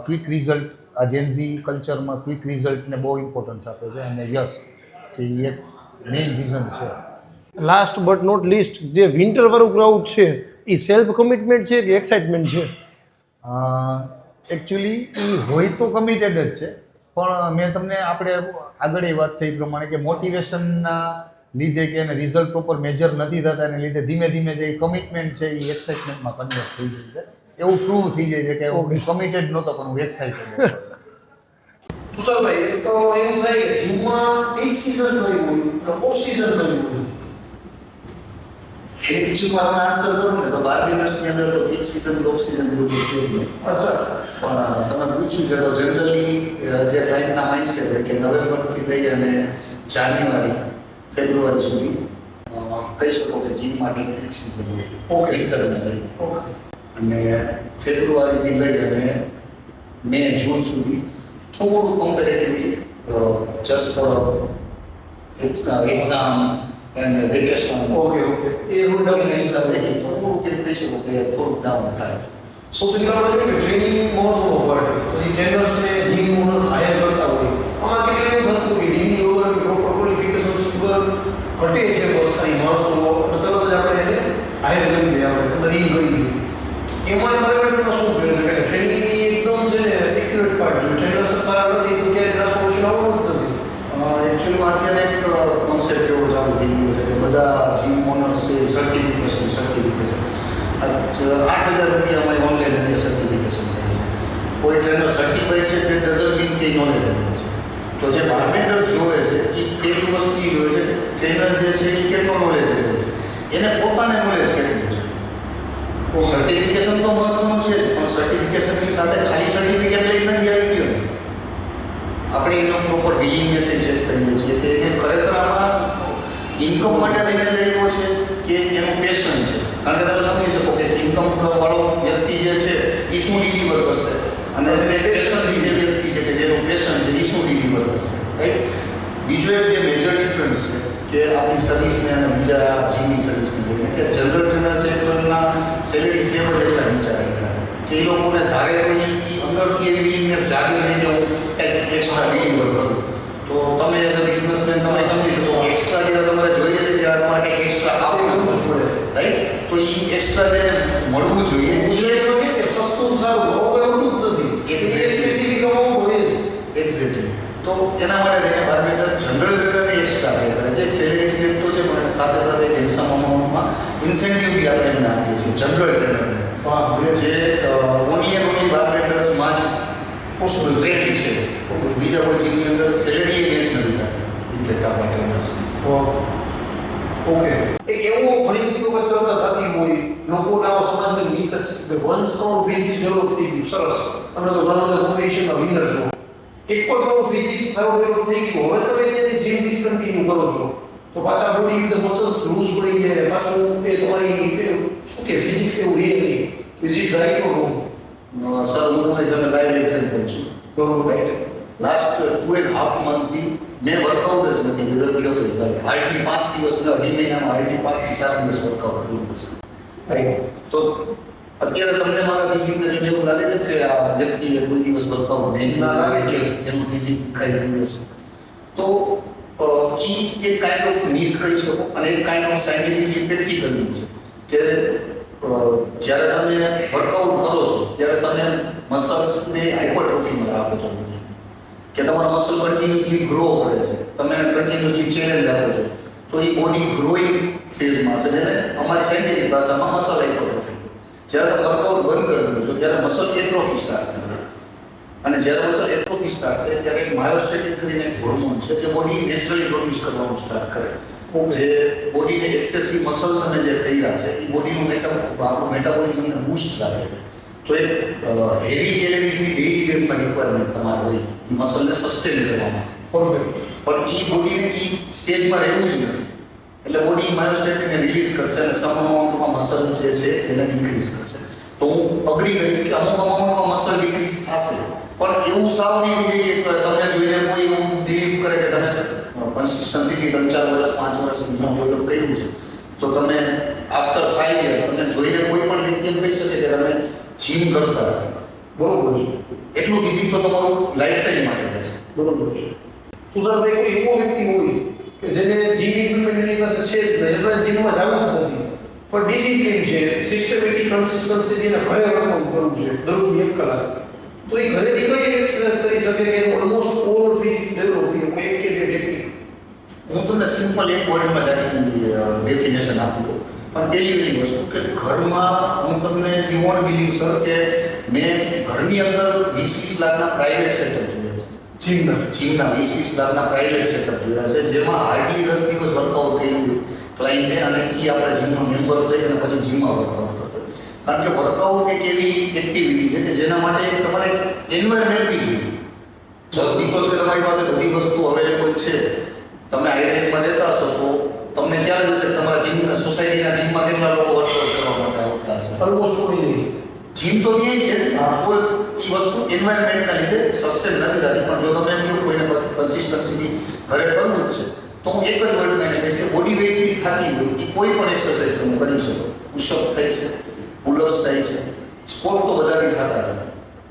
Speaker 2: ક્વિક રિઝલ્ટ, આ જેન્ઝી કલ્ચરમાં ક્વિક રિઝલ્ટને બહુ ઇમ્પોર્ટન્સ આપે છે અને યસ કે એ એક મેઇન રીઝન છે.
Speaker 1: લાસ્ટ બટ નોટ લીસ્ટ, જે વિન્ટર વાળું ક્રાઉડ છે એ સેલ્ફ કમિટમેન્ટ છે કે એક્સાઇટમેન્ટ છે?
Speaker 2: એકચ્યુઅલી એ હોય તો કમિટેડ જ છે, પણ મેં તમને આપણે આગળ એ વાત થઈ પ્રમાણે કે મોટિવેશનના લીધે કે એને રિઝલ્ટ પ્રોપર મેજર નથી થતા એને લીધે ધીમે ધીમે જે કમિટમેન્ટ છે એ એક્સાઇટમેન્ટમાં કન્વર્ટ થઈ જાય છે. એવું પ્રૂવ થઈ જાય છે કે હું કમિટેડ નહોતો પણ હું એક્સાઇટેડ હતો.
Speaker 1: તુષારભાઈ, તો એવું થાય કે જીમમાં પીક સીઝન કઈ હોય, ઓફ સીઝન કઈ હોય?
Speaker 2: એકચ્યુઅલી મારો આન્સર કરું ને તો 12 દિવસની અંદર તો પીક સીઝન ઓફ સીઝન જેવું છે જ નહીં.
Speaker 1: અચ્છા.
Speaker 2: પણ તમે પૂછ્યું છે તો જનરલી જે ક્લાયન્ટના માઇન્ડસેટ છે કે નવેમ્બરથી લઈ અને જાન્યુઆરી ફેબ્રુઆરી સુધી કહી શકો કે જીમ માટે પીક સીઝન હોય.
Speaker 1: ઓકે.
Speaker 2: ઇન્ટરને લઈ
Speaker 1: ઓકે.
Speaker 2: અને ફેબ્રુઆરીથી લઈ અને મે જૂન સુધી થોડું comparatively just four exam and vacation.
Speaker 1: Okay. A rule
Speaker 2: હિસાબે થોડું કેમ કહી શકો કે થોડુંક ડાઉન થાય.
Speaker 1: સૌથી પહેલા આપણે જોઈએ ટ્રેનિંગ મહત્વનો પડે તો એ ટ્રેનર્સને જીમ ઓનર્સ હાયર કરતા હોય. આમાં કેટલું એવું થતું કે ડીની ઓવર પ્રોપર ક્વોલિફિકેશન સુગર ઘટે છે બસ ખાલી માણસો તરત જ આપણે એને હાયર કરી દઈએ, આપણે અંદર ઇન કરી દઈએ. એમાં એન્વાયરમેન્ટમાં શું ફેર છે કે ટ્રેનિંગ એકદમ છે ને એક્યુરેટ પાર્ટ જો ટ્રેનર્સ સારા નથી તો ક્યાંય ટ્રાન્સફોર્મેશન આવવાનું જ નથી.
Speaker 2: એકચ્યુઅલીમાં અત્યારે એક કોન્સેપ્ટ એવો ચાલુ થઈ ગયો છે કે બધા જીમ ઓનર્સ છે સર્ટિફિકેશન 8,000 રૂપિયામાં ઓનલાઈન અંદર સર્ટિફિકેશન થાય છે. કોઈ ટ્રેનર સર્ટિફાઈડ છે તે ડઝન્ટ મીન કે નોલેજ આપે છે. તો જે બાર્ટેન્ડર્સ જોવે છે એ પહેલી વસ્તુ એ જોવે છે ટ્રેનર જે છે એ કેટલો નોલેજ આપે છે, એને પોતાને નોલેજ કેટલું છે. સર્ટિફિકેશન તો મહત્વનું છે પણ સર્ટિફિકેશનની સાથે ખાલી સર્ટિફિકેટ લઈ નથી આવી ગયો. આપણે એનો પ્રોપર વિલિંગનેસ ચેક કરીએ છીએ કે એને ખરેખર આમાં ઇન્કમ માટે લઈને આવ્યો છે કે એનું પેશન છે. કારણ કે તમે સમજી શકો કે ઇન્કમ વાળો વ્યક્તિ જે છે એ શું ડિલિવર કરશે અને પેશનથી જે વ્યક્તિ છે કે જેનું પેશન છે એ શું ડિલિવર કરશે, રાઈટ? બીજો એક જે મેજર ડિફરન્સ છે કે આપણી સર્વિસને અને બીજા જીમની સર્વિસને લઈને કે જનરલ ટ્રેનર સેક્ટરના સેલેરી સ્લેબ જ એટલા નીચા રહેલા કે એ લોકોને ધારે પણ એ અંદરથી એવી વિલિંગનેસ જાગે નહીં કે હું કંઈક એક્સ્ટ્રા ડિલિવર કરું. તો તમે એઝ અ બિઝનેસમેન તમે સમજી શકો કે એક્સ્ટ્રા જ્યારે તમારે જોઈએ છે ત્યારે તમારે કંઈક એક્સ્ટ્રા આપવું પડે, રાઈટ? તો એ એક્સ્ટ્રા જે મળવું જોઈએ
Speaker 1: એ સસ્તું સારું એવું જ નથી, એ સ્પેસિફિક હોય.
Speaker 2: એક્ઝેક્ટલી. તો એના માટે થઈને બાર્બેન્ડર્સ જનરલ ટ્રેનરને એક્સ્ટ્રા પે કરે છે. સેલેરી સ્લેબ તો છે પણ સાથે સાથે એક હેન્ડસમ અમાઉન્ટમાં ઇન્સેન્ટિવ બી આપણે એમને આપીએ છીએ જનરલ ટ્રેનરને, જે ઓનલી એન્ડ ઓનલી બાર્બેન્ડર્સમાં જ પોસિબલ રેટ છે. બીજા કોઈ જીમની અંદર સેલેરી મેચ નથી થતી ઇનફેક્ટ આપણા ટ્રેનર્સ.
Speaker 1: ઓકે, એક એવો ઘણી બધી વખત ચર્ચા થતી હોય લોકોના સમાજમાં નીચ છે કે વન સ્ટ્રોંગ ફિઝિક્સ ડેવલપ થઈ ગયું, સરસ, તમે તો ઘણા બધા કોમ્પિટિશનમાં વિનર છો. એક પર તમારું ફિઝિક્સ સારું ડેવલપ થઈ ગયું, હવે તમે ત્યાંથી જીમ ડિસકન્ટિન્યુ કરો છો તો પાછા બોડી વિથ મસલ્સ લૂઝ પડી જાય, પાછું એ તમારી શું કે ફિઝિક્સ એવું રહે નહીં. Is it right or wrong?
Speaker 2: Sir હું તમને જેને લાઈવ એક્ઝામ્પલ છું,
Speaker 1: બરોબર, રાઈટ?
Speaker 2: લાસ્ટ 2.5 મંથથી મેં વર્કઆઉટ જ નથી કર્યો તો હાર્ડલી 5 દિવસના અઢી મહિનામાં હાર્ડલી 5 થી 7 દિવસ વર્કઆઉટ કર્યું છે, રાઈટ? તો અત્યારે તમને મારા ફિઝિકને જોઈને એવું લાગે છે કે આ વ્યક્તિએ કોઈ દિવસ વર્કઆઉટ નહીં ના લાગે કે એનું ફિઝિક ખાઈ રહ્યું હશે? તો એ એક કાઇન્ડ ઓફ મીથ કહી શકો અને એક કાઇન્ડ ઓફ સાયન્ટિફિકલી પ્રેક્ટિકલ છે કે જ્યારે તમે વર્કઆઉટ કરો છો ત્યારે તમે મસલ્સને હાઇપરટ્રોફીમાં રાખો છો કે તમારા મસલ કન્ટિન્યુઅસલી ગ્રો કરે છે, તમે કન્ટિન્યુઅસલી ચેલેન્જ આપો છો, તો એ બોડી ગ્રોઈંગ ફેઝમાં છે, જેને અમારી સાયન્ટિફિક ભાષામાં મસલ હાઇપરટ્રોફી. જ્યારે તમે વર્કઆઉટ બંધ કરી દો છો ત્યારે મસલ એટ્રોફી સ્ટાર્ટ કરે અને જ્યારે મસલ એટ્રોફી સ્ટાર્ટ થાય ત્યારે એક માયોસ્ટેટિન કરીને એક હોર્મોન છે જે બોડી નેચરલી પ્રોડ્યુસ કરવાનું સ્ટાર્ટ કરે, જે બોડીને એક્સેસિવ મસલ અને જે કર્યા છે એ બોડીનું આપણું મેટાબોલિઝમને બૂસ્ટ રાખે છે. તો એક હેવી કેલરીઝની ડેઇલી બેઝમાં રિક્વાયરમેન્ટ તમારે હોય એ મસલને સસ્ટેન કરવામાં, પણ એ બોડીને એ સ્ટેજમાં રહેવું જ નથી, એટલે બોડી માયોસ્ટેટિનને રિલીઝ કરશે અને સમ અમાઉન્ટમાં મસલ જે છે એને ડિક્રીઝ કરશે. તો હું અગ્રી કરીશ કે અમુક અમાઉન્ટમાં મસલ ડિક્રીઝ થશે, પણ એવું સાવ નહીં કે તમને જોઈને કોઈ એવું બિલીવ કરે કે તમે કન્સિસ્ટન્સીથી 3-4 વર્ષ 5 વર્ષ બીજા ડેવલપ કર્યું છે તો તમે આફ્ટર 5 યર તમને જોઈને કોઈ પણ વ્યક્તિ એમ કહી શકે કે તમે જીમ કરતા, બરોબર છે, એટલું ફિઝિક તો તમારું લાઈફ ટાઈમ માટે રહેશે,
Speaker 1: બરોબર છે. તુષારભાઈ, કોઈ એવો વ્યક્તિ હોય કે જેને જીમ ઇક્વિપમેન્ટની પાસે છે જ નહીં, એટલે જીમમાં જવું જ નથી, પણ ડિસિપ્લિન છે, સિસ્ટમેટિક કન્સિસ્ટન્સી જેને ઘરે વર્કઆઉટ કરવું છે દરરોજ 1 કલાક, તો એ ઘરેથી કઈ એક્સરસાઇઝ કરી શકે કે ઓલમોસ્ટ ઓલ ફિઝિક્સ ડેવલપ થઈ કોઈ એક કે બે ટેકનિક?
Speaker 2: હું તમને સિમ્પલ એક વર્ડમાં ડેફિનેશન આપું પણ પહેલી વસ્તુ કે ઘરમાં હું તમને યુ વોન્ટ બિલીવ સર કે મેં ઘરની અંદર 20-20 લાખના પ્રાઇવેટ સેટઅપ જોયા છે, જીમના 20-20 લાખના પ્રાઇવેટ સેટઅપ જોયા છે, જેમાં હાર્ડલી 10 દિવસ વર્કઆઉટ કર્યું ક્લાયન્ટે અને એ આપણા જીમનો મેમ્બર થઈ અને પછી જીમમાં વર્કઆઉટ કરતો. કારણ કે વર્કઆઉટ એક એવી એક્ટિવિટી છે કે જેના માટે તમારે એન્વાયરમેન્ટ બી જોઈએ. જસ્ટ બીકોઝ કે તમારી પાસે બધી વસ્તુ અવેલેબલ છે, તમે આઈરાઇઝમાં રહેતા હશો તો તમને ક્યાં લાગશે તમારા જીમ સોસાયટીના જીમમાં કેટલા લોકો વર્કઆઉટ કરવા માટે આવતા હશે?
Speaker 1: ઓલમોસ્ટ કોઈ નહીં.
Speaker 2: જીમ તો ત્યાં છે, કોઈ એ વસ્તુ એન્વાયરમેન્ટના લીધે સસ્ટેન નથી થતી, પણ જો તમે એમ કહો કોઈને કન્સિસ્ટન્સીથી ઘરે કરવું જ છે તો હું એક જ વર્ડમાં કહીશ કે બોડી વેઇટથી થતી હોય એ કોઈ પણ એક્સરસાઇઝ તમે કરી શકો. પુશઅપ થાય છે, પુલઅપ્સ થાય છે, સ્કોટ તો બધાથી થતા છે,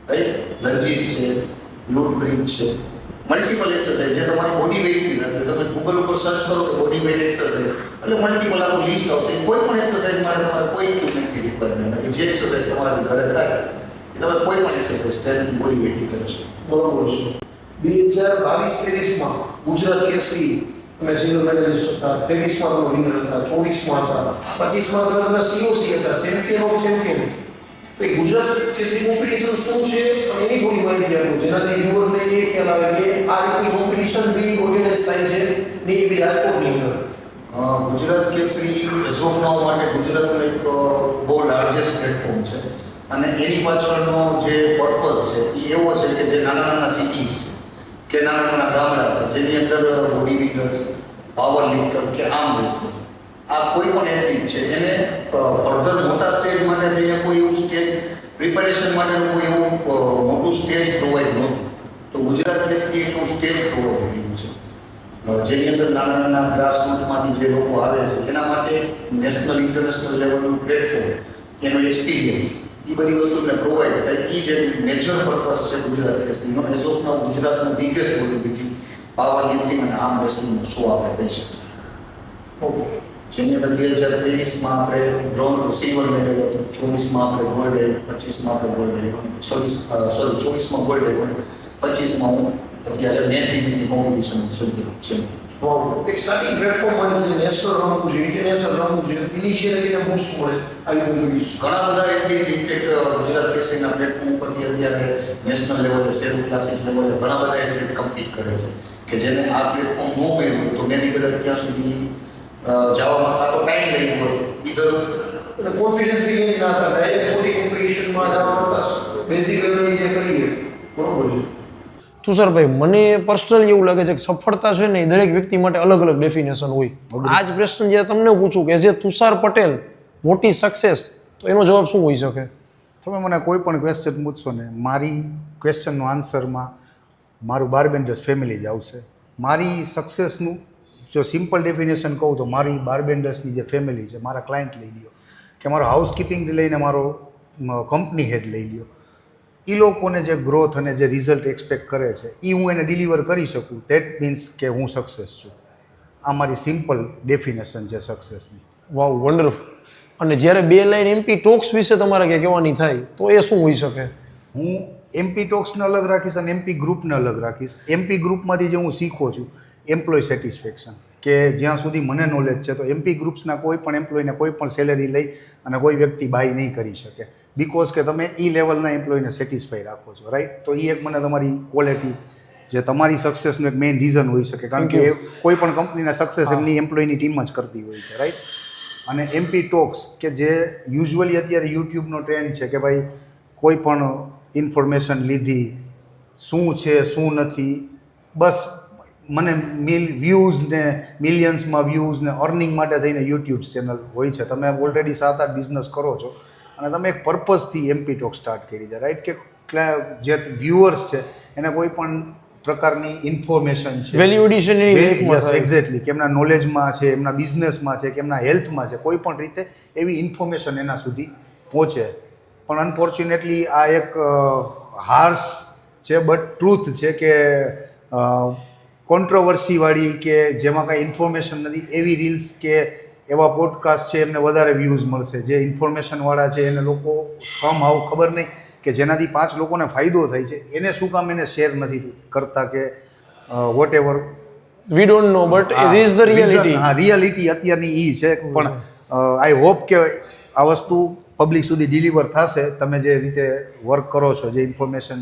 Speaker 2: રાઈટ? લંજીસ છે, ગ્લુટ બ્રિજ છે, મલ્ટિપલ એક્સરસાઇઝ જે તમારી બોડી વેઇટથી થતી. તમે ગૂગલ ઉપર સર્ચ કરો કે બોડી વેઇટ એક્સરસાઇઝ એટલે મલ્ટિપલ આખું લિસ્ટ આવશે. કોઈ પણ એક્સરસાઇઝ માટે તમારે કોઈ ઇક્વિપમેન્ટની રિક્વાયરમેન્ટ નથી, જે એક્સરસાઇઝ તમારા ઘરે થાય એ તમે કોઈ પણ એક્સરસાઇઝ સ્ટ્રેન્થ બોડી વેઇટથી કરી શકો.
Speaker 1: બરોબર છે. 2022-23માં ગુજરાત કેસરી તમે સિંગલ મેડલિસ્ટ હતા, 23માં તમે વિનર હતા, 24માં હતા, 25માં તમે COC હતા, ચેમ્પિયન ઓફ ચેમ્પિયન. તો એ ગુજરાત કેસરી કોમ્પિટિશન શું છે અને એની થોડી માહિતી આપો જેનાથી વ્યુઅરને એ ખ્યાલ આવે કે આ રીતની કોમ્પિટિશન બી ઓર્ગેનાઇઝ થાય છે ને એ બી રાજકોટની અંદર.
Speaker 2: ગુજરાત કેસરી એઝ ઓફ નાઉ માટે ગુજરાતનું એક બહુ લાર્જેસ્ટ પ્લેટફોર્મ છે અને એની પાછળનો જે પર્પઝ છે એ એવો છે કે જે નાના નાના સિટીઝ કે નાના નાના ગામડા છે જેની અંદર બોડી બિલ્ડર્સ, પાવર લિફ્ટર કે આર્મ રેસલર, આ કોઈ પણ એથ્લીટ છે એને ફર્ધર મોટા સ્ટેજ માટે થઈને કોઈ એવું સ્ટેજ પ્રિપેરેશન માટેનું કોઈ એવું મોટું સ્ટેજ પ્રોવાઈડ નહોતું. તો ગુજરાત કેસરી એટલું સ્ટેજ પ્રોવાઈડ કર્યું છે જેની અંદર નાના નાના ગ્રાસરૂટમાંથી જે લોકો આવે છે એના માટે નેશનલ ઇન્ટરનેશનલ લેવલનું પ્લેટફોર્મ, એનો એક્સપિરિયન્સ, એ બધી વસ્તુને પ્રોવાઈડ થાય. એ જે મેજર પર્પઝ છે ગુજરાત કેસરીનો. એઝ ઓફ નાઉ ગુજરાતનો બિગેસ્ટ ઓલિમ્પિક પાવર લિફ્ટિંગ અને આર્મ રેસલિંગનો શો આપણે કહી શકીએ. ઓકે, જેની અંદર 2023માં આપણે સિલ્વર મેડલ હતું, 24માં આપણે ગોલ્ડ આવ્યું, 25માં આપણે ગોલ્ડ આવ્યું, 24માં ગોલ્ડ આવ્યું, 25માં હું અત્યારે મેન ફિઝિકની કોમ્પિટિશન છે.
Speaker 1: એક સ્ટાર્ટિંગ પ્લેટફોર્મ માટે નેશનલ રમવું છે, ઇન્ટરનેશનલ રમવું છે, ઇનિશિયલી એને બૂસ્ટ મળે આવી બધી
Speaker 2: ઘણા બધા એથી ઇન્ફેક્ટ ગુજરાત કેસરીના પ્લેટફોર્મ ઉપરથી અત્યારે નેશનલ લેવલે, શેરુ ક્લાસિક લેવલે ઘણા બધા એથ્લેટ કમ્પીટ કરે છે કે જેને આ પ્લેટફોર્મ ન મળ્યું હોય તો મેં કદાચ ત્યાં સુધી જવામાં કાં તો ટાઈમ લાગ્યો હોય, ઈધર
Speaker 1: એટલે કોન્ફિડન્સ બી ના થાય. ડાયરેક્ટ મોટી કોમ્પિટિશનમાં જવા બેઝિક લેવલની જે કરીએ બરોબર છે. તુષારભાઈ, મને પર્સનલી એવું લાગે છે કે સફળતા છે ને એ દરેક વ્યક્તિ માટે અલગ અલગ ડેફિનેશન હોય. આ જ પ્રશ્ન જે તમને પૂછું કે એઝ એ તુષાર પટેલ મોટી સક્સેસ, તો એનો જવાબ શું હોઈ શકે?
Speaker 2: તમે મને કોઈ પણ ક્વેશ્ચન પૂછશો ને, મારી ક્વેશ્ચનનો આન્સરમાં મારું બારબેન્ડર્સ ફેમિલી જ આવશે. મારી સક્સેસનું જો સિમ્પલ ડેફિનેશન કહું તો મારી બારબેન્ડર્સની જે ફેમિલી છે, મારા ક્લાયન્ટ લઈ લ્યો કે મારો હાઉસકીપિંગથી લઈને મારો કંપની હેડ લઈ લ્યો, એ લોકોને જે ગ્રોથ અને જે રિઝલ્ટ એક્સપેક્ટ કરે છે એ હું એને ડિલિવર કરી શકું, ધેટ મીન્સ કે હું સક્સેસ છું. આ મારી સિમ્પલ ડેફિનેશન છે સક્સેસની.
Speaker 1: વાવ, વન્ડરફુલ. અને જ્યારે બે લાઈન એમપી ટોક્સ વિશે તમારે કે કહેવાની થાય તો એ શું હોઈ શકે?
Speaker 2: હું એમપી ટોક્સને અલગ રાખીશ અને એમપી ગ્રુપને અલગ રાખીશ. એમપી ગ્રુપમાંથી જે હું શીખો છું એમ્પ્લોય સેટિસ્ફેક્શન, કે જ્યાં સુધી મને નોલેજ છે તો એમપી ગ્રુપ્સના કોઈ પણ એમ્પ્લોયને કોઈ પણ સેલેરી લઈ અને કોઈ વ્યક્તિ બાય નહીં કરી શકે, બિકોઝ કે તમે એ લેવલના એમ્પ્લોયને સેટિસ્ફાઈ રાખો છો, રાઈટ? તો એ એક મને તમારી ક્વોલિટી જે તમારી સક્સેસનું એક મેઇન રીઝન હોઈ શકે, કારણ કે કોઈ પણ કંપનીના સક્સેસ એમની એમ્પ્લોયની ટીમ જ કરતી હોય છે, રાઈટ? અને એમપી ટોક્સ કે જે યુઝ્યુઅલી અત્યારે યુટ્યુબનો ટ્રેન્ડ છે કે ભાઈ કોઈ પણ ઇન્ફોર્મેશન લીધી, શું છે શું નથી, બસ મને વ્યૂઝ ને મિલિયન્સમાં વ્યૂઝ ને અર્નિંગ માટે થઈને યુટ્યુબ ચેનલ હોય છે. તમે ઓલરેડી 7-8 બિઝનેસ કરો છો અને તમે એક પર્પઝથી એમપી ટોક સ્ટાર્ટ કરી છે, રાઈટ? કે જે વ્યુઅર્સ છે એને કોઈ પણ પ્રકારની ઇન્ફોર્મેશન છે,
Speaker 1: વેલ્યુ એડિશન
Speaker 2: એક્ઝેક્ટલી, કે એમના નોલેજમાં છે, એમના બિઝનેસમાં છે, કે એમના હેલ્થમાં છે, કોઈ પણ રીતે એવી ઇન્ફોર્મેશન એના સુધી પહોંચે. પણ અનફોર્ચ્યુનેટલી આ એક હાર્શ છે બટ ટ્રુથ છે કે કોન્ટ્રોવર્સીવાળી કે જેમાં કાંઈ ઇન્ફોર્મેશન નથી એવી રીલ્સ કે એવા પોડકાસ્ટ છે એમને વધારે વ્યૂઝ મળશે. જે ઇન્ફોર્મેશનવાળા છે એને લોકો સમહાવ ખબર નહીં કે જેનાથી 5 લોકોને ફાયદો થાય છે એને શું કામ એને શેર નથી કરતા કે whatever,
Speaker 1: we don't know, but it is the reality.
Speaker 2: હા, રિયાલિટી અત્યારની એ છે. પણ આઈ હોપ કે આ વસ્તુ પબ્લિક સુધી ડિલિવર થશે. તમે જે રીતે વર્ક કરો છો, જે ઇન્ફોર્મેશન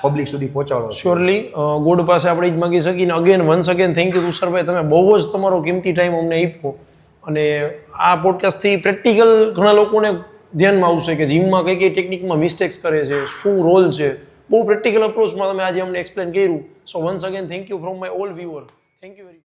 Speaker 2: પબ્લિક સુધી પહોંચાડો.
Speaker 1: શ્યોરલી ગોડ પાસે આપણે જ માગી શકીને again once again thank you તુષારભાઈ, તમે બહુ જ તમારો કિંમતી ટાઈમ અમને આપ્યો. અને આ પોડકાસ્ટથી પ્રેક્ટિકલ ઘણા લોકોને ધ્યાનમાં આવશે કે જીમમાં કઈ કઈ ટેકનિકમાં મિસ્ટેક્સ કરે છે, શું રોલ છે, બહુ પ્રેક્ટિકલ અપ્રોચમાં તમે આજે અમને એક્સપ્લેન કર્યું. સો once again thank you from my all viewer. Thank you very much.